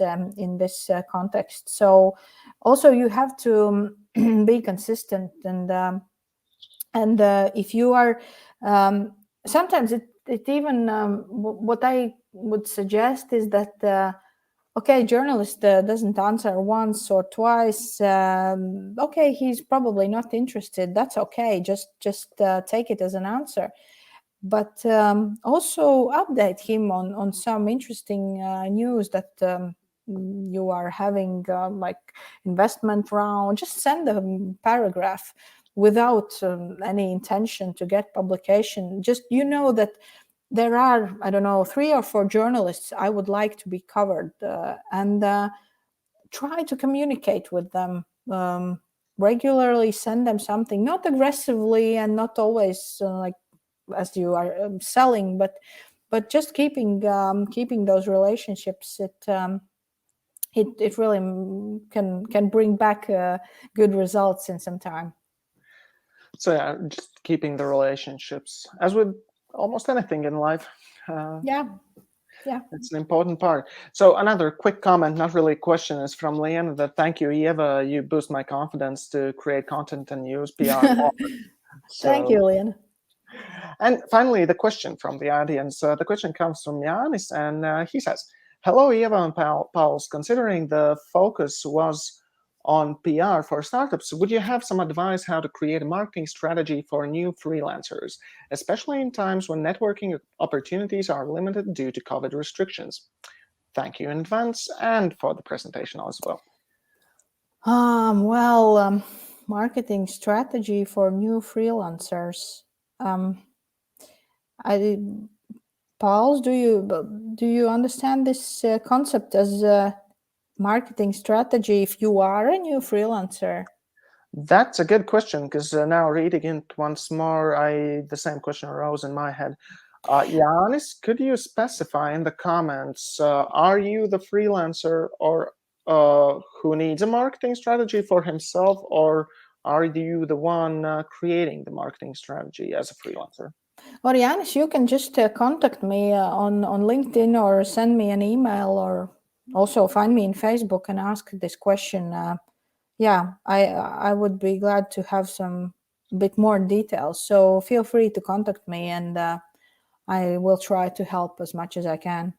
[SPEAKER 2] context. So also you have to be consistent, and if you are sometimes it even what I would suggest is that okay, journalist doesn't answer once or twice, okay, he's probably not interested. That's okay, just take it as an answer. But also update him on some interesting news that you are having, like investment round. Just send a paragraph without any intention to get publication. Just that there are, I don't know, 3 or 4 journalists I would like to be covered, and try to communicate with them regularly. Send them something, not aggressively and not always like as you are selling, but just keeping those relationships. It really can bring back good results in some time.
[SPEAKER 1] So yeah, just keeping the relationships, as with almost anything in life.
[SPEAKER 2] Yeah. Yeah.
[SPEAKER 1] It's an important part. So another quick comment, not really a question, is from Leanne that thank you, Ieva. You boost my confidence to create content and use PR more.
[SPEAKER 2] Thank
[SPEAKER 1] So,
[SPEAKER 2] you, Lynn.
[SPEAKER 1] and finally, the question from the audience. The question comes from Yanis, and he says, "Hello, Ieva and Pauls. Considering the focus was on PR for startups, would you have some advice how to create a marketing strategy for new freelancers, especially in times when networking opportunities are limited due to COVID restrictions? Thank you in advance and for the presentation as well."
[SPEAKER 2] Marketing strategy for new freelancers. Pauls, do you understand this concept as a marketing strategy if you are a new freelancer?
[SPEAKER 1] That's a good question, because now reading it once more, the same question arose in my head. Yanis, could you specify in the comments, are you the freelancer or who needs a marketing strategy for himself, or are you the one creating the marketing strategy as a freelancer?
[SPEAKER 2] Or Janis, you can just contact me on LinkedIn or send me an email, or also find me in Facebook and ask this question. I would be glad to have some bit more details. So feel free to contact me, and I will try to help as much as I can.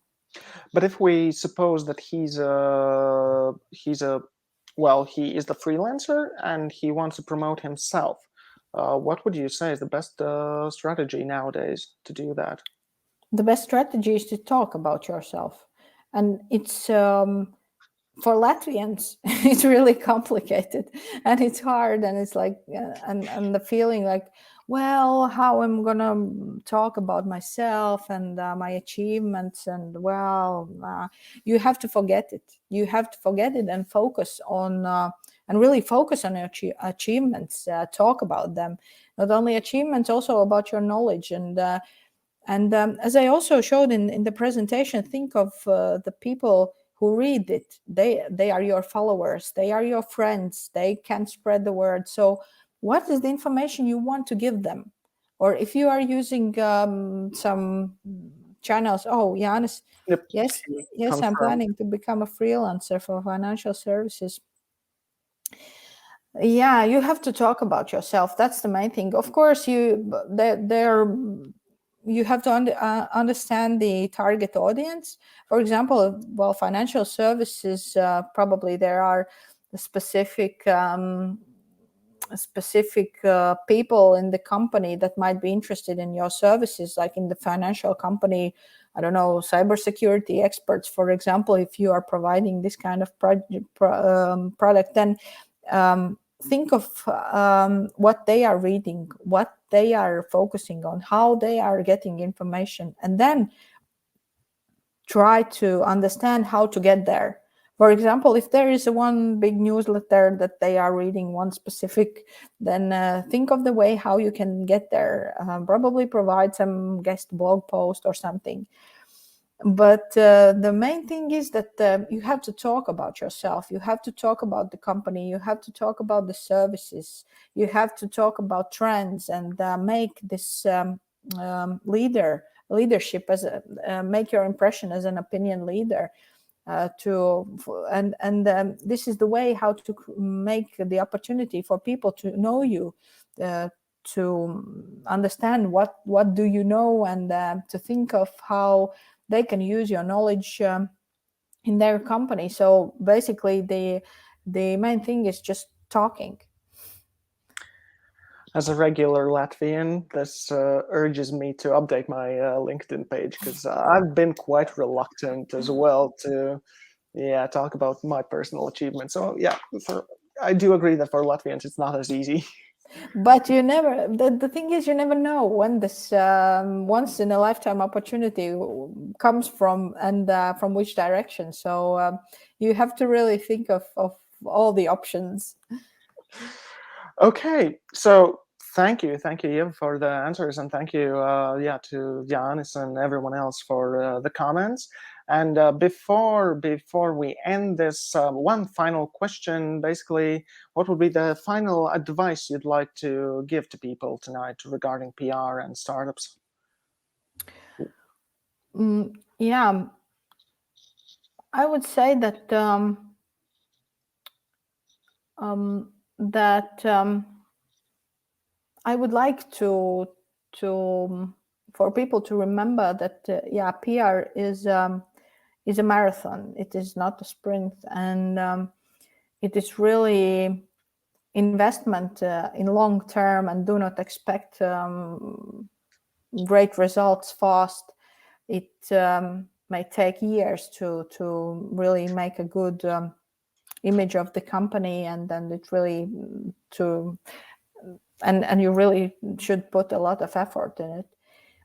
[SPEAKER 1] But if we suppose that he is the freelancer and he wants to promote himself, what would you say is the best strategy nowadays to do that?
[SPEAKER 2] The best strategy is to talk about yourself, and it's for Latvians, it's really complicated and it's hard, and it's like, and the feeling like, well, how I'm gonna talk about myself and my achievements, and you have to forget it. You have to forget it and focus on and really focus on your achievements. Talk about them, not only achievements, also about your knowledge. And as I also showed in the presentation, think of the people who read it. They are your followers. They are your friends. They can spread the word. So what is the information you want to give them? Or if you are using some channels, Janis,
[SPEAKER 1] Yep.
[SPEAKER 2] yes, I'm
[SPEAKER 1] Confirm.
[SPEAKER 2] planning to become a freelancer for financial services. Yeah, you have to talk about yourself. That's the main thing. Of course, you have to understand the target audience. For example, financial services, probably there are specific people in the company that might be interested in your services, like in the financial company. I don't know, cybersecurity experts, for example. If you are providing this kind of product, then think of what they are reading, what they are focusing on, how they are getting information, and then try to understand how to get there. For example, if there is one big newsletter that they are reading, one specific, then think of the way how you can get there. Probably provide some guest blog post or something. But the main thing is that you have to talk about yourself. You have to talk about the company. You have to talk about the services. You have to talk about trends, and make this leadership as make your impression as an opinion leader. This is the way how to make the opportunity for people to know you, to understand what do you know, and to think of how they can use your knowledge in their company. So basically, the main thing is just talking.
[SPEAKER 1] As a regular Latvian, this urges me to update my LinkedIn page, because I've been quite reluctant as well to talk about my personal achievements. So I do agree that for Latvians it's not as easy.
[SPEAKER 2] But you never, the thing is, you never know when this once in a lifetime opportunity comes from, and from which direction. So you have to really think of all the options.
[SPEAKER 1] Okay, so thank you, Ieva, for the answers, and thank you, to Janis and everyone else for the comments. And before we end this, one final question. Basically, what would be the final advice you'd like to give to people tonight regarding PR and startups?
[SPEAKER 2] Yeah, I would say that I would like to for people to remember that yeah, PR is a marathon. It is not a sprint, and it is really investment in long term, and do not expect great results fast. It may take years to really make a good image of the company, and then it really to and you really should put a lot of effort in it.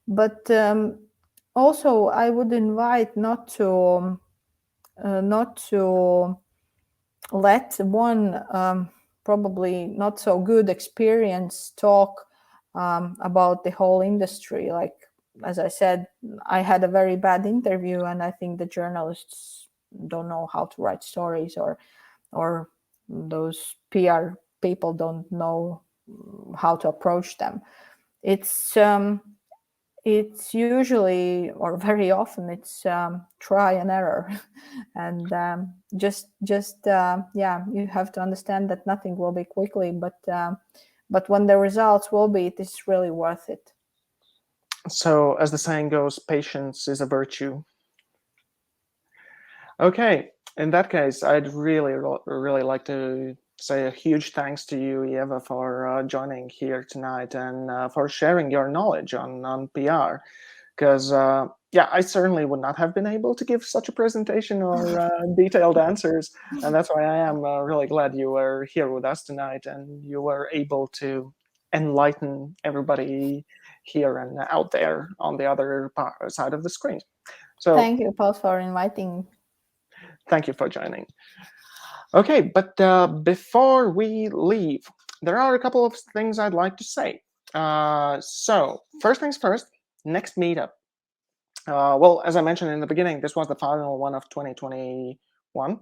[SPEAKER 2] But also, I would invite not to let one probably not so good experience talk about the whole industry. Like, as I said, I had a very bad interview, and I think the journalists don't know how to write stories, or those PR people don't know how to approach them. It's usually, or very often, it's try and error, and yeah, you have to understand that nothing will be quickly, but when the results will be, it is really worth it.
[SPEAKER 1] So, as the saying goes, patience is a virtue. Okay, in that case, I'd really like to say a huge thanks to you, Ieva, for joining here tonight and for sharing your knowledge on PR. Because, yeah, I certainly would not have been able to give such a presentation or detailed answers. And that's why I am really glad you were here with us tonight and you were able to enlighten everybody here and out there on the other side of the screen. So,
[SPEAKER 2] Thank you, Paul, for inviting.
[SPEAKER 1] thank you for joining. Okay, but before we leave, there are a couple of things I'd like to say. So, first things first, next meetup. Well, as I mentioned in the beginning, this was the final one of 2021.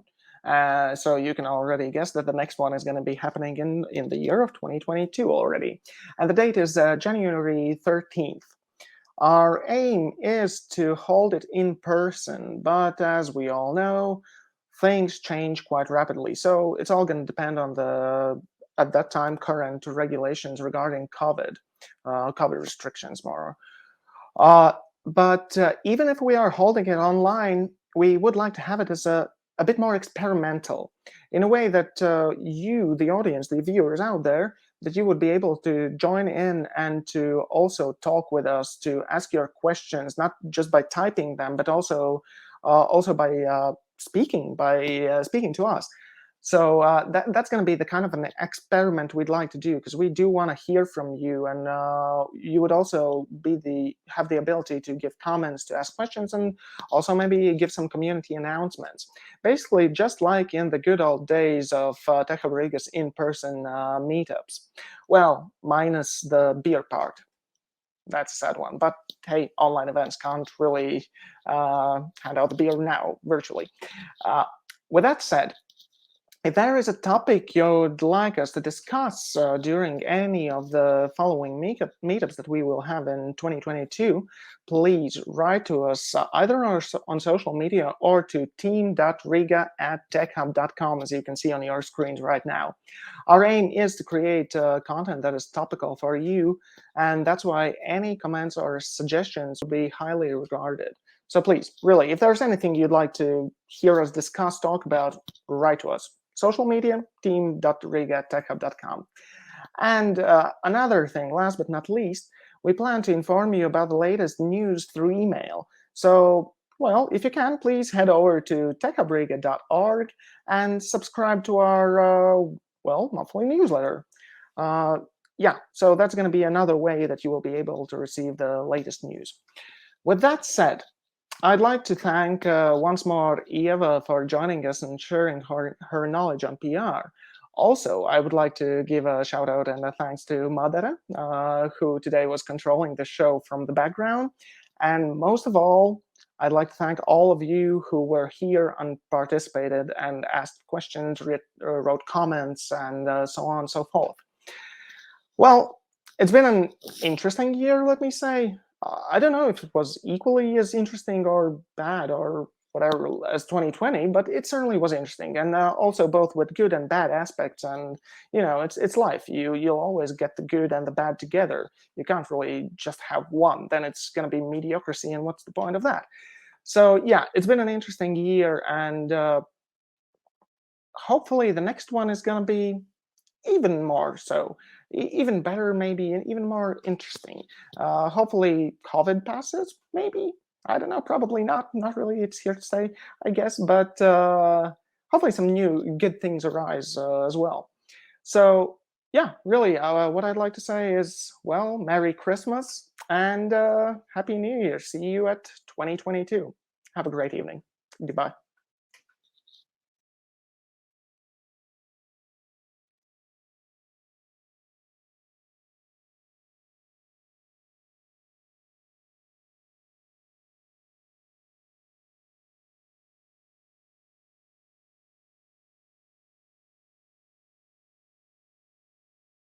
[SPEAKER 1] So you can already guess that the next one is going to be happening in the year of 2022 already. And the date is January 13th. Our aim is to hold it in person, but as we all know, things change quite rapidly. So it's all going to depend on at that time, current regulations regarding COVID restrictions more. But even if we are holding it online, we would like to have it as a bit more experimental, in a way that you, the audience, the viewers out there, that you would be able to join in and to also talk with us, to ask your questions, not just by typing them, but also by speaking to us. So that's going to be the kind of an experiment we'd like to do, because we do want to hear from you, and you would also have the ability to give comments, to ask questions, and also maybe give some community announcements. Basically, just like in the good old days of TechHub Riga's in-person meetups. Well, minus the beer part. That's a sad one. But hey, online events can't really hand out the beer now, virtually. With that said, if there is a topic you'd like us to discuss during any of the following meetups that we will have in 2022, please write to us either on social media or to team.riga@techhub.com, as you can see on your screens right now. Our aim is to create content that is topical for you, and that's why any comments or suggestions will be highly regarded. So please, really, if there's anything you'd like to hear us discuss, talk about, write to us. Social media, team.riga@techhub.com. And another thing, last but not least, we plan to inform you about the latest news through email. So, well, if you can, please head over to techhubriga.org and subscribe to our, monthly newsletter. Yeah, so that's going to be another way that you will be able to receive the latest news. With that said, I'd like to thank once more Ieva for joining us and sharing her knowledge on PR. Also, I would like to give a shout out and a thanks to Madara, who today was controlling the show from the background. And most of all, I'd like to thank all of you who were here and participated and asked questions, wrote comments, and so on and so forth. Well, it's been an interesting year, let me say. I don't know if it was equally as interesting or bad or whatever as 2020, but it certainly was interesting, and also both with good and bad aspects. And it's life. You'll always get the good and the bad together. You can't really just have one. Then it's going to be mediocrity, and what's the point of that? So yeah, it's been an interesting year, and hopefully the next one is going to be even more so, even better, maybe, and even more interesting. Hopefully, COVID passes, maybe. I don't know, probably not. Not really. It's here to stay, I guess. But hopefully, some new good things arise as well. So, yeah, really, what I'd like to say is, well, Merry Christmas and Happy New Year. See you at 2022. Have a great evening. Goodbye.